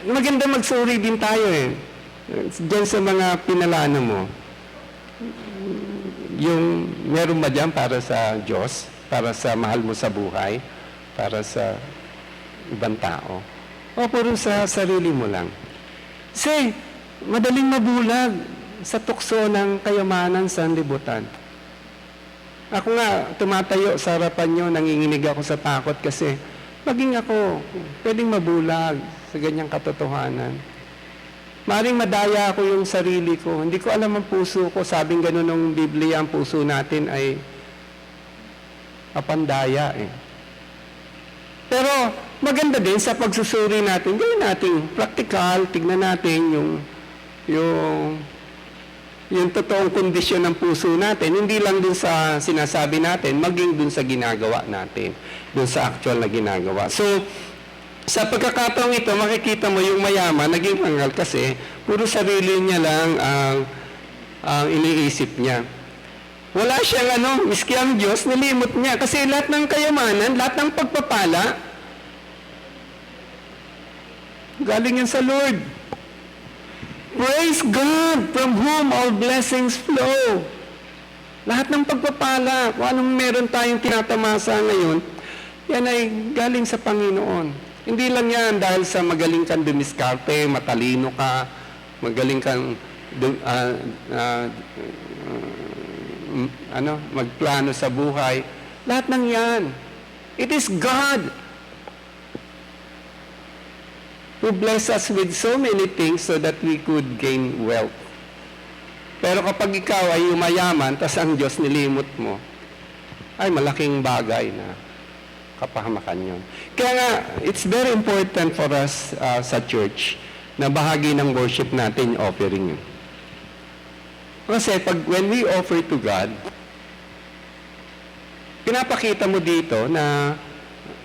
maganda magsuri din tayo Diyan sa mga pinalano mo. Yung meron ba dyan para sa Diyos? Para sa mahal mo sa buhay? Para sa ibang tao? O puro sa sarili mo lang? Kasi madaling mabulag sa tukso ng kayamanan sa libutan. Ako nga, tumatayo sa harapan nyo, nanginginig ako sa takot kasi maging ako, pwedeng mabulag sa ganyang katotohanan. Maring madaya ako yung sarili ko. Hindi ko alam ang puso ko. Sabing gano'n ng Biblia, ang puso natin ay apandaya Pero maganda din sa pagsusuri natin, gawin natin practical, tignan natin yung totoong kondisyon ng puso natin, hindi lang dun sa sinasabi natin, maging dun sa ginagawa natin, dun sa actual na ginagawa. So, sa pagkakataong ito, makikita mo yung mayaman, naging hangal kasi, puro sarili niya lang ang iniisip niya. Wala siyang miski ang Diyos, nilimot niya. Kasi lahat ng kayamanan, lahat ng pagpapala, galing yan sa Lord. Praise God, from whom all blessings flow. Lahat ng pagpapala, kung anong meron tayong tinatamasa ngayon, yan ay galing sa Panginoon. Hindi lang yan dahil sa magaling kang dumiskarte, matalino ka, magaling kang magplano sa buhay. Lahat ng yan. It is God who bless us with so many things so that we could gain wealth. Pero kapag ikaw ay umayaman, tas ang Diyos nilimot mo, ay malaking bagay na kapahamakan yun. Kaya nga, it's very important for us sa church na bahagi ng worship natin yung offering yun. Kasi when we offer to God, pinapakita mo dito na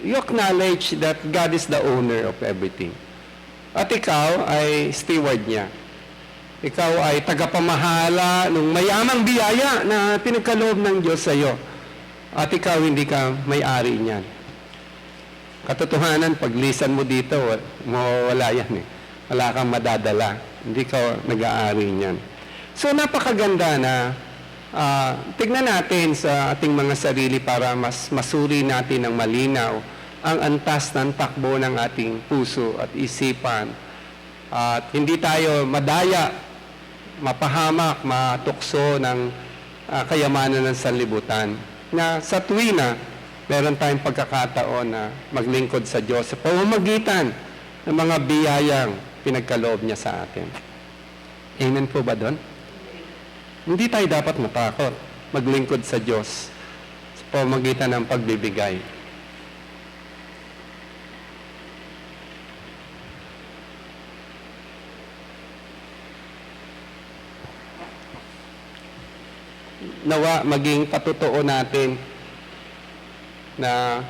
you acknowledge that God is the owner of everything. At ikaw ay steward niya. Ikaw ay tagapamahala ng mayamang biyaya na pinagkaloob ng Diyos sa iyo. At ikaw hindi ka may-ari niyan. Katotohanan, paglisan mo dito, mawawala yan Wala kang madadala. Hindi ka nag-aari niyan. So napakaganda na tignan natin sa ating mga sarili para mas masuri natin ng malinaw ang antas ng takbo ng ating puso at isipan. At hindi tayo madaya, mapahamak, matukso ng kayamanan ng sanlibutan. Na sa tuwina, meron tayong pagkakataon na maglingkod sa Diyos sa pamamagitan ng mga biyayang pinagkaloob niya sa atin. Amen po ba doon? Hindi tayo dapat matakot maglingkod sa Diyos sa pamamagitan ng pagbibigay. Nawa maging patotoo natin na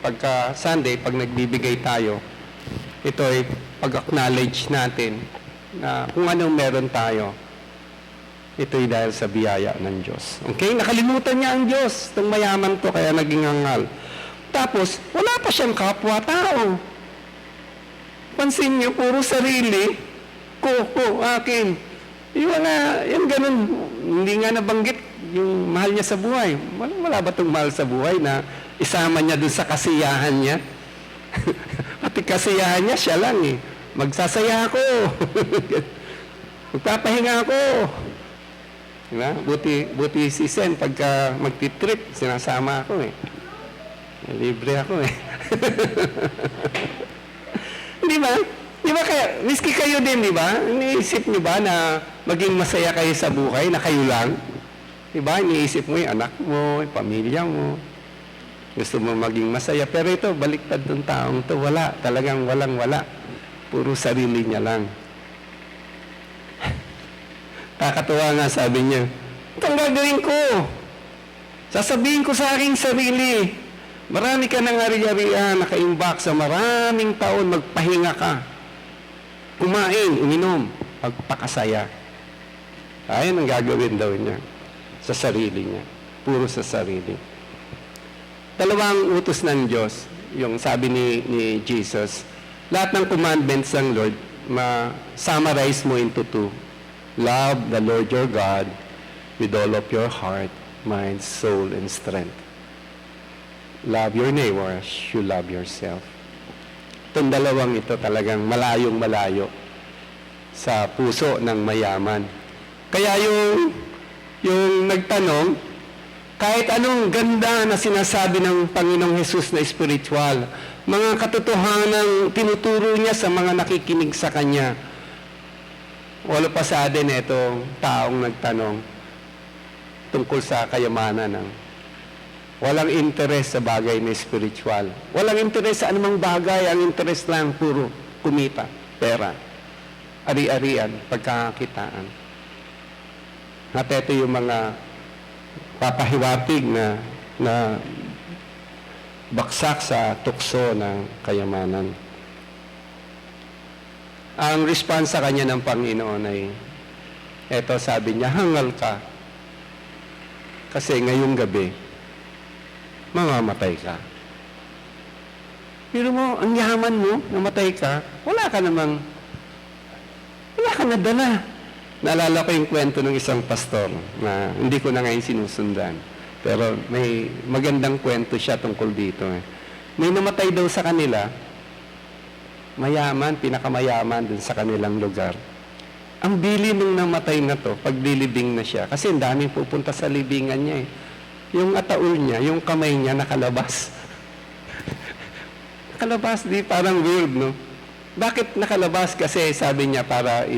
pagka Sunday, pag nagbibigay tayo, ito ay pag-acknowledge natin na kung anong meron tayo, ito'y dahil sa biyaya ng Diyos. Okay? Nakalimutan niya ang Diyos. Itong mayaman to, kaya naging hangal. Tapos, wala pa siyang kapwa-tao. Pansin niyo, puro sarili. Ko, akin. Yung ganun, hindi nga nabanggit yung mahal niya sa buhay. Wala ba itong mahal sa buhay na isama niya dun sa kasiyahan niya? Pati kasiyahan niya, siya lang eh. Magsasaya ako. Magpapahinga ako. Diba? Buti si Sen, pagka magti-trip, sinasama ako eh. Libre ako eh. Di ba? Di ba kaya, miski kayo din, di ba? Iniisip niyo ba na maging masaya kayo sa buhay, na kayo lang? Di ba? Iniisip mo yung anak mo, yung pamilya mo. Gusto mo maging masaya. Pero ito, baliktad ng taong to. Wala. Talagang walang-wala. Puro sarili niya lang. Kakatuwa nga, sabi niya, itong gagawin ko. Sasabihin ko sa aking sarili, marami ka nang ari-arian, nakaimbak sa maraming taon, magpahinga ka. Kumain, uminom, magpakasaya. Ayan ang gagawin daw niya sa sarili niya. Puro sa sarili. Dalawang utos ng Diyos, yung sabi ni Jesus, lahat ng commandments ng Lord, ma-summarize mo into two. Love the Lord your God with all of your heart, mind, soul, and strength. Love your neighbor as you love yourself. Itong dalawang ito talagang malayong-malayo sa puso ng mayaman. Kaya yung nagtanong, kahit anong ganda na sinasabi ng Panginoong Hesus na spiritual, mga katotohanang tinuturo niya sa mga nakikinig sa Kanya, wala pa sa atin itong taong nagtanong tungkol sa kayamanan ng walang interes sa bagay na spiritual. Walang interes sa anumang bagay. Ang interes lang puro kumita, pera, ari-arian, pagkakakitaan. At ito yung mga papahiwatig na baksak sa tukso ng kayamanan. Ang response sa kanya ng Panginoon ay, eto sabi niya, hangal ka. Kasi ngayong gabi, mamamatay ka. Pero mo, ang yaman mo, namatay ka, wala ka nadala. Naalala ko yung kwento ng isang pastor na hindi ko na ngayon sinusundan. Pero may magandang kwento siya tungkol dito. May namatay daw sa kanila, mayaman, pinakamayaman dun sa kanilang lugar. Ang bili nung namatay na to, paglilibing na siya, kasi ang daming pupunta sa libingan niya eh. Yung ataul niya, yung kamay niya nakalabas. Nakalabas, di parang weird, no? Bakit nakalabas? Kasi sabi niya para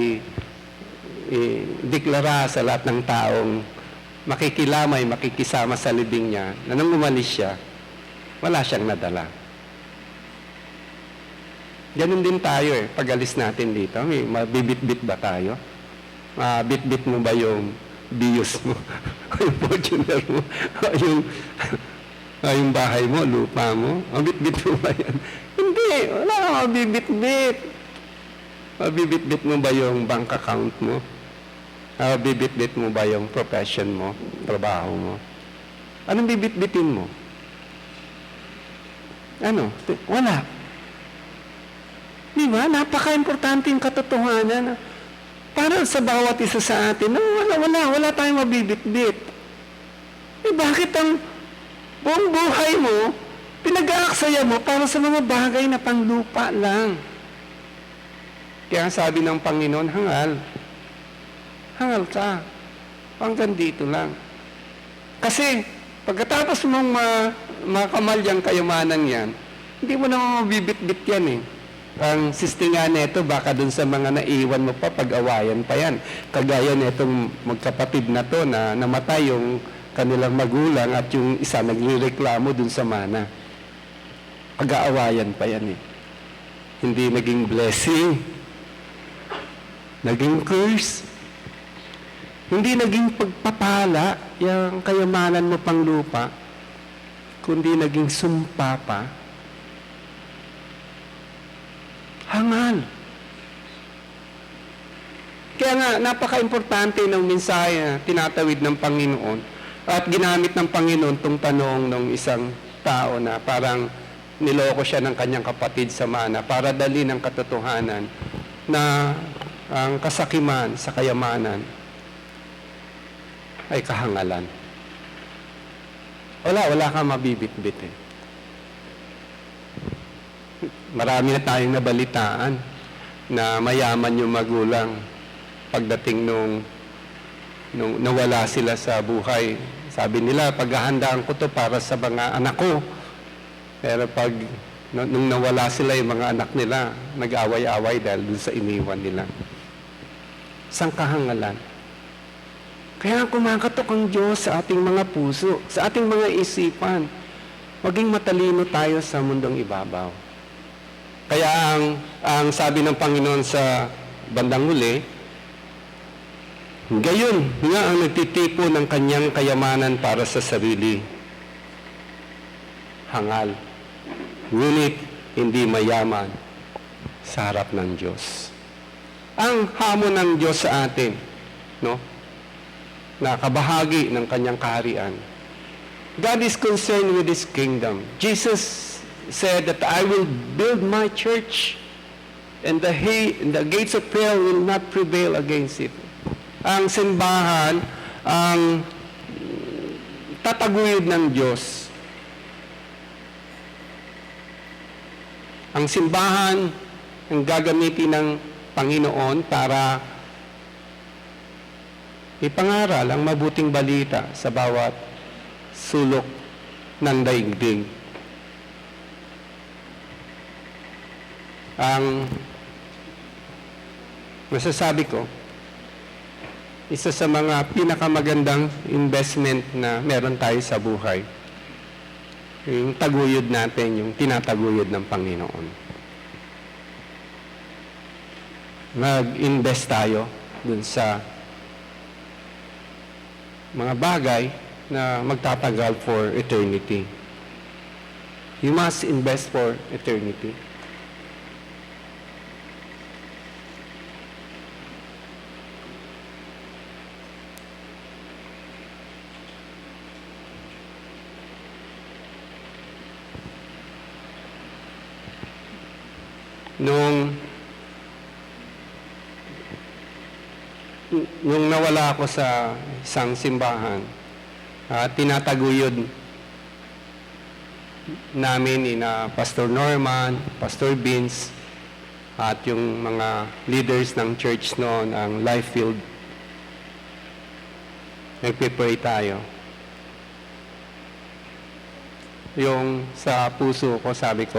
i-deklara sa lahat ng taong makikilamay, makikisama sa libing niya, na nung umalis siya, wala siyang nadala. Ganun din tayo eh, pag-alis natin dito. May mabibit-bit ba tayo? Bit-bit mo ba yung bios mo? Yung Fortuner mo? Yung bahay mo, lupa mo? Mabit-bit mo ba yan? Hindi, wala kang mabibit-bit. Mabibit-bit mo ba yung bank account mo? Mabibit-bit mo ba yung profession mo, trabaho mo? Anong bibit-bitin mo? Ano? Wala. Di ba? Napaka-importante yung katotohanan. Para sa bawat isa sa atin, wala tayong mabibit-bit. Bakit ang buong buhay mo, pinag-aaksaya mo para sa mga bagay na panglupa lang? Kaya sabi ng Panginoon, hangal ka. Hanggang dito lang. Kasi, Pagkatapos mong makamal yung kayamanan yan, hindi mo na mabibit-bit yan eh. Ang siste nga neto, baka dun sa mga naiwan mo pa, pag-awayan pa yan. Kagaya netong magkapatid na to na namatay yung kanilang magulang at yung isa nagreklamo dun sa mana. Pag-aawayan pa yan eh. Hindi naging blessing. Naging curse. Hindi naging pagpapala yung kayamanan mo pang lupa, kundi naging sumpa pa. Hangal. Kaya nga, napaka-importante ng mensahe na tinatawid ng Panginoon at ginamit ng Panginoon tong tanong ng isang tao na parang niloko siya ng kanyang kapatid sa mana para dali ng katotohanan na ang kasakiman sa kayamanan ay kahangalan. Wala kang mabibit-bit eh. Marami na tayong nabalitaan na mayaman yung magulang pagdating nung nawala sila sa buhay. Sabi nila, paghahandaan ko to para sa mga anak ko. Pero nung nawala sila yung mga anak nila, nag-away-away dahil dun sa iniwan nila. Isang kahangalan. Kaya kumakatok ang Diyos sa ating mga puso, sa ating mga isipan. Maging matalino tayo sa mundong ibabaw. Kaya ang sabi ng Panginoon sa bandang huli, gayon nga ang nagtitipo ng kanyang kayamanan para sa sarili. Hangal. Ngunit hindi mayaman sa harap ng Diyos. Ang hamon ng Diyos sa atin, no? Na kabahagi ng kanyang kaharian. God is concerned with His kingdom. Jesus said that I will build my church and the gates of hell will not prevail against it. Ang simbahan, ang tataguyod ng Diyos. Ang simbahan ang gagamitin ng Panginoon para ipangaral ang mabuting balita sa bawat sulok ng daigdig. Ang masasabi ko, isa sa mga pinakamagandang investment na meron tayo sa buhay, yung taguyod natin, yung tinataguyod ng Panginoon. Mag-invest tayo dun sa mga bagay na magtatagal for eternity. You must invest for eternity. Nung nawala ako sa isang simbahan, tinataguyod namin ina Pastor Norman, Pastor Vince, at yung mga leaders ng church noon, ang Lifefield. Nagpipray tayo. Yung sa puso ko, sabi ko,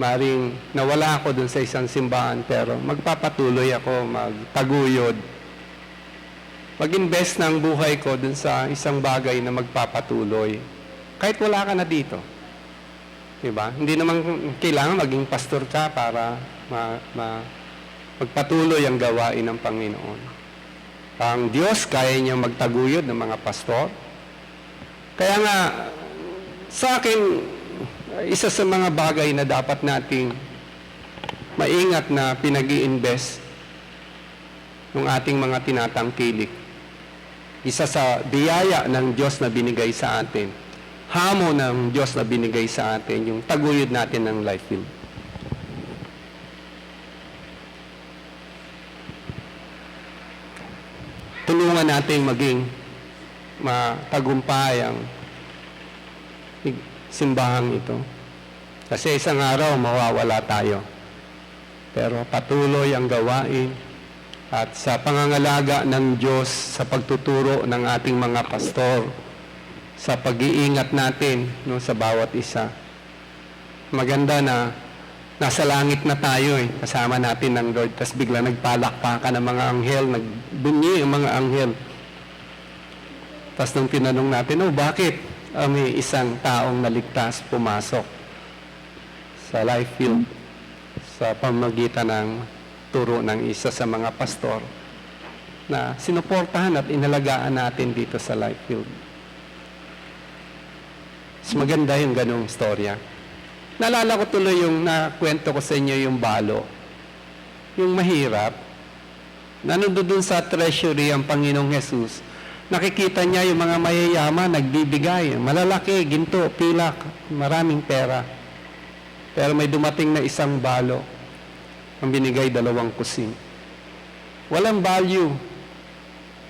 maring nawala ako dun sa isang simbahan, pero magpapatuloy ako, magtaguyod. Mag-invest ng buhay ko dun sa isang bagay na magpapatuloy. Kahit wala ka na dito. Diba? Hindi naman kailangan maging pastor ka para magpatuloy ang gawain ng Panginoon. Ang Diyos, kaya niya magtaguyod ng mga pastor. Kaya nga, sa akin, isa sa mga bagay na dapat nating maingat na pinag-i-invest ng ating mga tinatangkilik. Isa sa biyaya ng Diyos na binigay sa atin, hamon ng Diyos na binigay sa atin, yung taguyod natin ng Lifefield. Tulungan natin maging matagumpay ang simbahang ito. Kasi isang araw mawawala tayo. Pero patuloy ang gawain at sa pangangalaga ng Diyos sa pagtuturo ng ating mga pastor, sa pag-iingat natin, no, sa bawat isa. Maganda na nasa langit na tayo kasama natin ng Lord, tapos bigla nagpalakpakan ng mga anghel, nagbunyi ang mga anghel. Tapos nung tinanong natin, bakit may isang taong naligtas pumasok sa life field sa pamamagitan ng turo ng isa sa mga pastor na sinuportahan at inalagaan natin dito sa life field. Mas maganda yung ganong storya. Naalala ko tuloy yung nakwento ko sa inyo yung balo. Yung mahirap, nandun sa treasury ang Panginoong Jesus, nakikita niya yung mga mayayaman, nagbibigay, malalaki, ginto, pilak, maraming pera. Pero may dumating na isang balo, ang binigay 2 kusing. Walang value.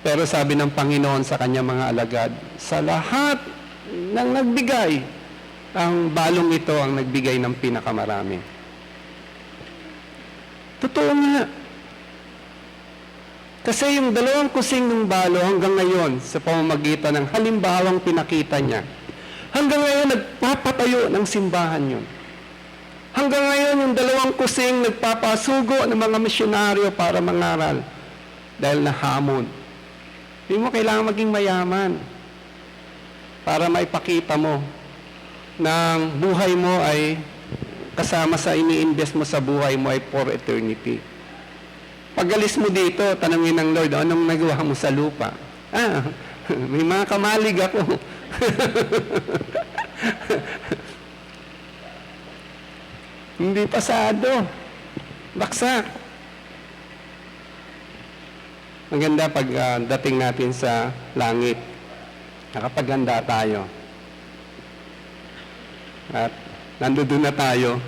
Pero sabi ng Panginoon sa kanyang mga alagad, sa lahat ng nagbigay, ang balong ito ang nagbigay ng pinakamarami. Totoo nga. Kasi yung 2 kusing ng balo hanggang ngayon, sa pamamagitan ng halimbawang pinakita niya, hanggang ngayon nagpapatayo ng simbahan yun. Hanggang ngayon yung 2 kusing nagpapasugo ng mga misyonaryo para mangaral dahil nahamon. Hindi mo kailangan maging mayaman para maipakita mo ng buhay mo ay kasama sa ini-invest mo sa buhay mo ay for eternity. Pag-alis mo dito, tanungin ng Lord, anong nagawa mo sa lupa? May mga kamalig ako. Hindi pasado. Baksak. Maganda pag dating natin sa langit. Nakapaganda tayo. At nandoon na tayo.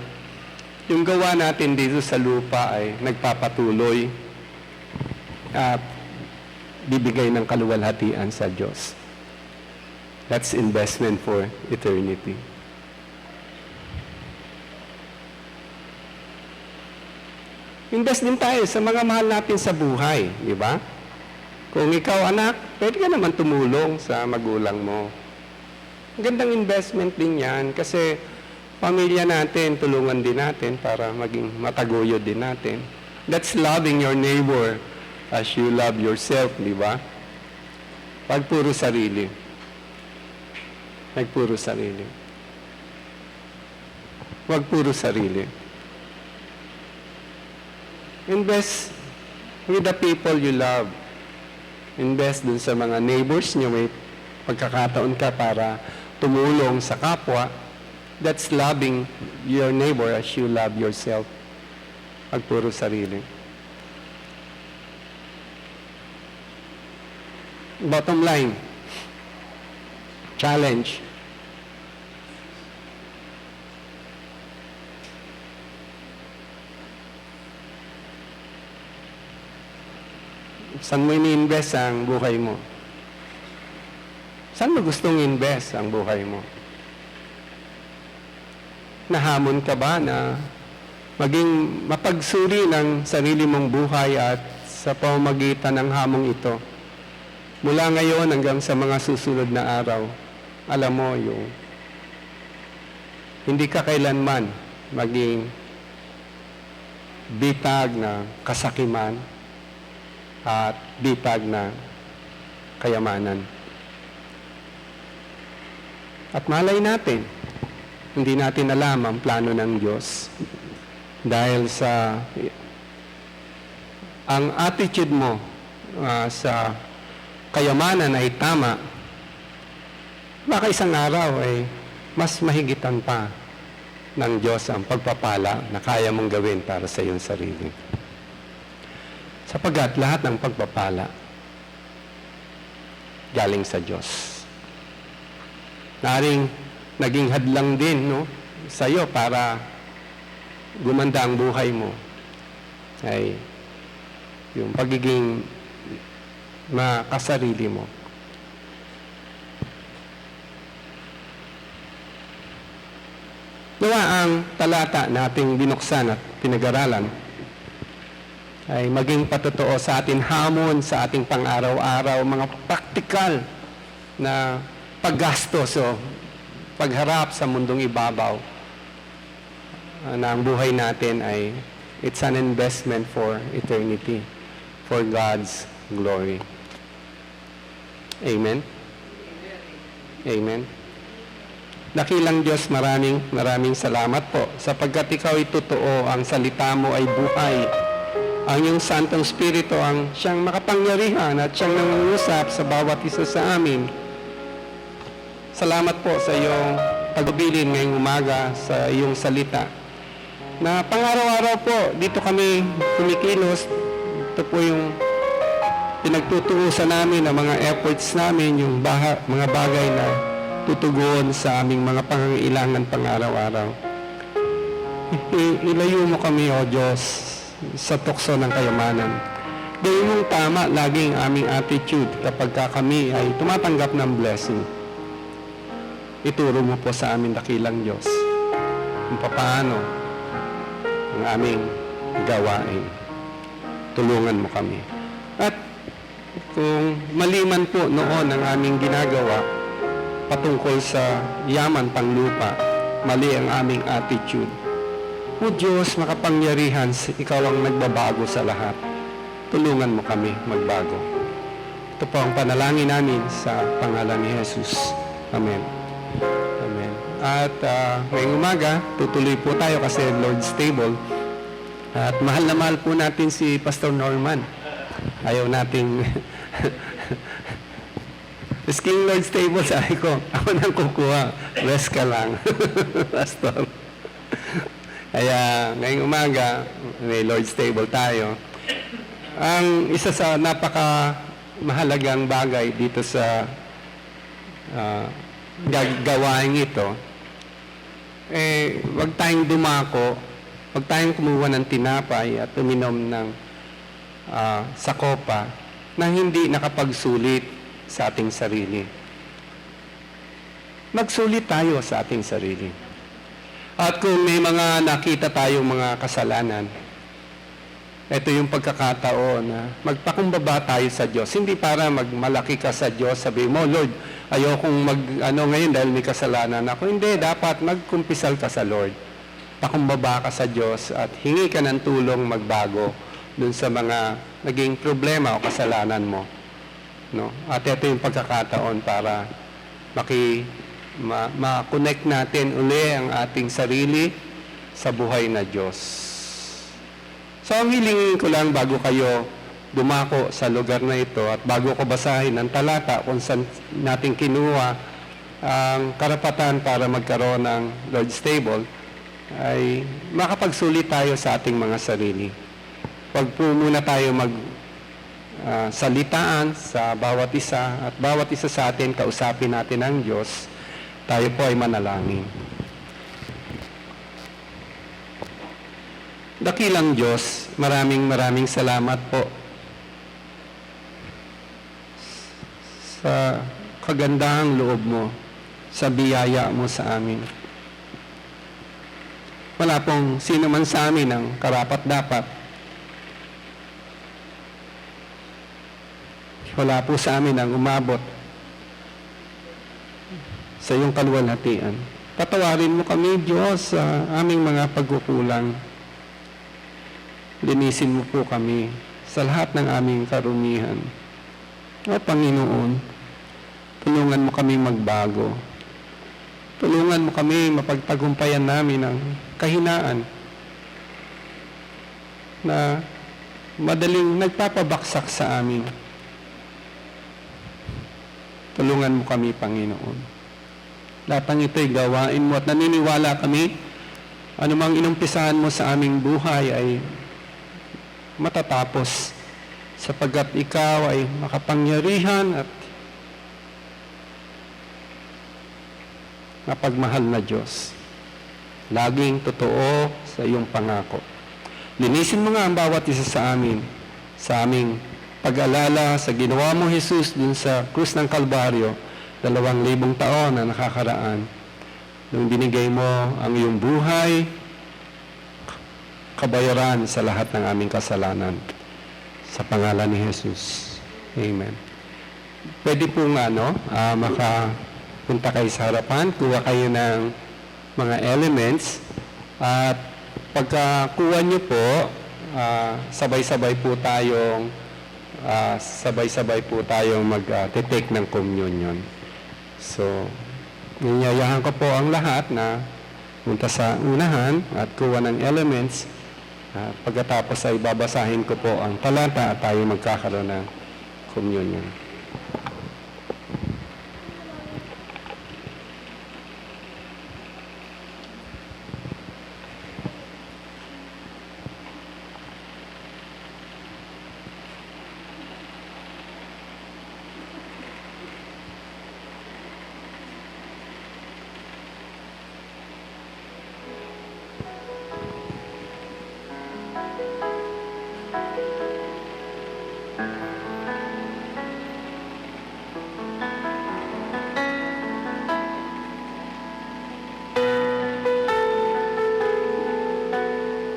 Yung gawa natin dito sa lupa ay nagpapatuloy at bibigay ng kaluwalhatian sa Diyos. That's investment for eternity. Invest din tayo sa mga mahal natin sa buhay, di ba? Kung ikaw anak, pwede ka naman tumulong sa magulang mo. Gandang investment din yan kasi pamilya natin, tulungan din natin para maging mataguyod din natin. That's loving your neighbor as you love yourself, di ba? Pag puro sarili. Nagpuro sarili. Wag puro sarili. Invest with the people you love. Invest dun sa mga neighbors nyo. May pagkakataon ka para tumulong sa kapwa. That's loving your neighbor as you love yourself. Pagpuro sarili. Bottom line. Challenge. Saan mo ini-invest ang buhay mo? Saan mo gustong invest ang buhay mo? Nahamon ka ba na maging mapagsuri ng sarili mong buhay at sa pamamagitan ng hamong ito? Mula ngayon hanggang sa mga susunod na araw, alam mo yung hindi ka kailanman maging bitag na kasakiman at bitag na kayamanan. At malay natin, hindi natin alam ang plano ng Diyos dahil sa ang attitude mo sa kayamanan ay tama, baka isang araw ay mas mahigitan pa ng Diyos ang pagpapala na kaya mong gawin para sa iyong sarili. Sapagat lahat ng pagpapala galing sa Diyos. Naring naging hadlang din sa iyo para gumanda ang buhay mo ay yung pagiging makasarili mo. Nawa ang talata na ating binuksan at pinag-aralan ay maging patotoo sa atin hamon sa ating pang-araw-araw, mga praktikal na paggastos o pagharap sa mundong ibabaw na ang buhay natin ay it's an investment for eternity, for God's glory. Amen? Amen? Dakilang Diyos, maraming salamat po sapagkat ikaw ay totoo, ang salita mo ay buhay. Ang iyong Santong Espiritu ang siyang makapangyarihan at siyang nangungusap sa bawat isa sa amin. Salamat po sa iyong pagbilin ngayong umaga sa iyong salita. Na pang-araw-araw po, dito kami kumikilos. Ito po yung pinagtutuusan namin ng mga efforts namin, yung mga bagay na tutugon sa aming mga pangangailangan pang-araw-araw. Ilayo mo kami, O Diyos, sa tukso ng kayamanan. Gawin mong tama laging aming attitude kapag kami ay tumatanggap ng blessing. Ituro mo po sa amin, dakilang Diyos, kung paano ang aming gawain. Tulungan mo kami. At kung maliman po noon ang aming ginagawa patungkol sa yaman panglupa, mali ang aming attitude. O Diyos, makapangyarihan, ikaw ang nagbabago sa lahat. Tulungan mo kami magbago. Ito po ang panalangin namin sa pangalan ni Jesus. Amen. Amen. At ngayong umaga, tutuloy po tayo kasi Lord's Table. At mahal na mahal po natin si Pastor Norman. Ayaw nating King Lord's Table, sabi ko, ako nang kukuha. Rest ka lang. Pastor. Kaya ngayong umaga, may Lord's Table tayo. Ang isa sa napaka-mahalagang bagay dito sa gawain ito, wag tayong dumako, wag tayong kumuha ng tinapay at uminom ng sa kopa na hindi nakapagsulit sa ating sarili. Magsulit tayo sa ating sarili. At kung may mga nakita tayong mga kasalanan, ito yung pagkakataon na magpakumbaba tayo sa Diyos. Hindi para magmalaki ka sa Diyos, sabi mo, Lord, ayokong ngayon dahil may kasalanan ako. Hindi, dapat magkumpisal ka sa Lord. Pakumbaba ka sa Diyos at hingi ka ng tulong magbago dun sa mga naging problema o kasalanan mo. No? At ito yung pagkakataon para ma-connect natin uli ang ating sarili sa buhay na Diyos. So, ang hilingin ko lang bago kayo dumako sa lugar na ito at bago ko basahin ang talata kung saan natin kinuha ang karapatan para magkaroon ng Lord's Table, ay makapagsulit tayo sa ating mga sarili. Huwag po muna tayo salitaan sa bawat isa at bawat isa sa atin, kausapin natin ang Diyos. Tayo po ay manalangin. Dakilang Diyos, maraming salamat po sa kagandahang loob mo, sa biyaya mo sa amin. Wala pong sino man sa amin ang karapat-dapat. Wala po sa amin ang umabot sa iyong kaluwalhatian. Patawarin mo kami, Diyos, sa aming mga pagkukulang. Linisin mo po kami sa lahat ng aming karumihan. O Panginoon, tulungan mo kami magbago. Tulungan mo kami mapagtagumpayan namin ang kahinaan na madaling nagpapabaksak sa amin. Tulungan mo kami, Panginoon. Lahat ng ito'y gawain mo at naniniwala kami, anumang inumpisahan mo sa aming buhay ay matatapos sapagkat ikaw ay makapangyarihan at mapagmahal na Diyos. Laging totoo sa iyong pangako. Linisin mo nga ang bawat isa sa amin, sa aming pag-alala sa ginawa mo, Jesus, dun sa krus ng Kalbaryo, 2,000 taon na nakakaraan. Nung binigay mo ang iyong buhay, kabayaran sa lahat ng aming kasalanan. Sa pangalan ni Jesus. Amen. Pwede pong punta kayo sa harapan, kuha kayo ng mga elements, at pagkakuha nyo po, sabay-sabay po tayong mag-take ng communion. So, ninyayahan ko po ang lahat na punta sa unahan at kuha ng elements. Pagkatapos ay babasahin ko po ang talata at tayo magkakaroon ng communion.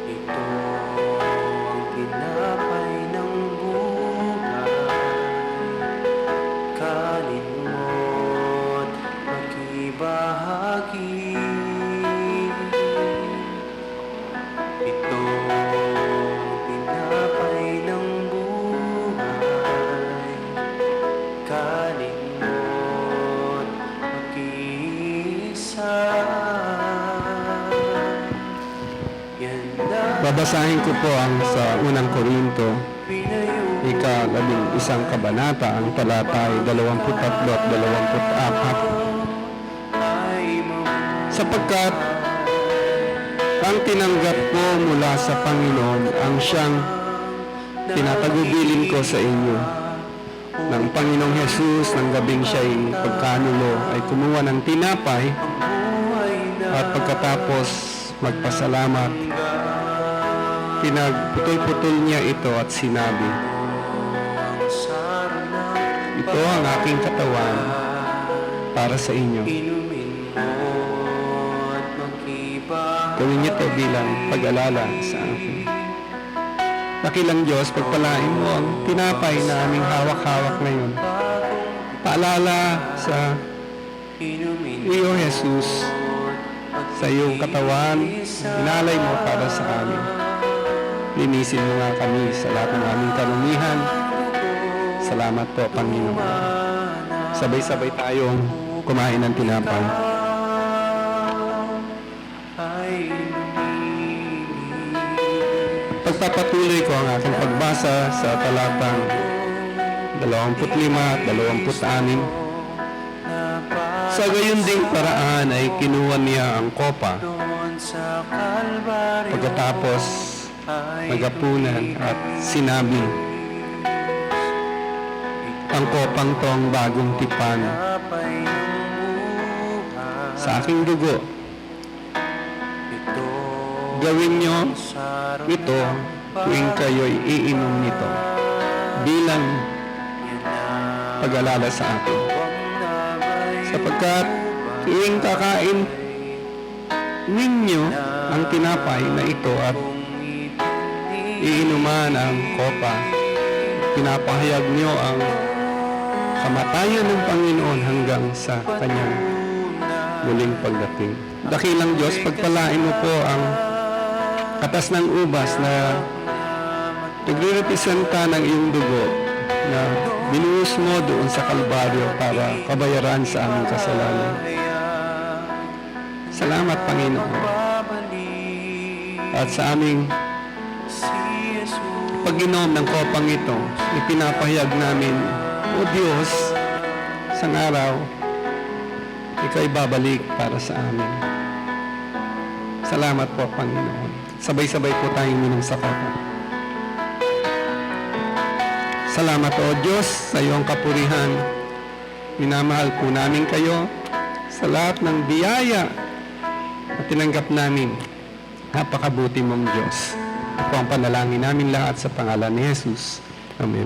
Ito ang tinapay ng buhay, kanin mo't makibahagi. Ito ang tinapay ng buhay, kanin mo't makisa. Babasahin ko po ang sa unang Korinto, ika-11 kabanata, ang talata ay 23 at 24. Sapagkat ang tinanggap ko mula sa Panginoon ang siyang tinatagubilin ko sa inyo. Ng Panginoong Jesus, ng gabing siya'y pagkanulo, ay kumuha ng tinapay at pagkatapos magpasalamat, pinagputol-putol niya ito at sinabi, ito ang aking katawan para sa inyo. Gawin niyo ito bilang pag-alala sa akin. Dakilang Diyos, pagpalain mo ang tinapay na aming hawak-hawak ngayon. Paalala sa iyo, Jesus, sa iyong katawan, inalay mo para sa amin. Linisin mo nga kami sa lahat ng aming karumihan. Salamat po, Panginoon. Sabay-sabay tayong kumain ng tinapay. Pagpapatuloy ko ang aking pagbasa sa talatang 25 at 26. Sa gayon ding paraan ay kinuha niya ang kopa. Pagkatapos nagapunan at sinabi, ang kopang to ang bagong tipan sa aking dugo. Gawin nyo ito tuwing kayo'y iinom nito bilang pag-alala sa akin. Sapagkat tuwing kakain ninyo ang tinapay na ito at iinuman ang kopa, pinapahayag nyo ang kamatayan ng Panginoon hanggang sa kanyang muling pagdating. Dakilang Diyos, pagpalain mo po ang katas ng ubas na nagre-representa ng iyong dugo na binuhos mo doon sa Kalbaryo para kabayaran sa aming kasalanan. Salamat, Panginoon. At sa aming pag-inom ng kopang ito, ipinapahayag namin, O Diyos, sang araw, Ika'y babalik para sa amin. Salamat po, Panginoon. Sabay-sabay po tayong minum sa kopa. Salamat, O Diyos, sa iyong kapurihan. Minamahal po namin kayo sa lahat ng biyaya na tinanggap namin. Napakabuti mong Diyos. Ito ang panalangin namin lahat sa pangalan ni Jesus. Amen.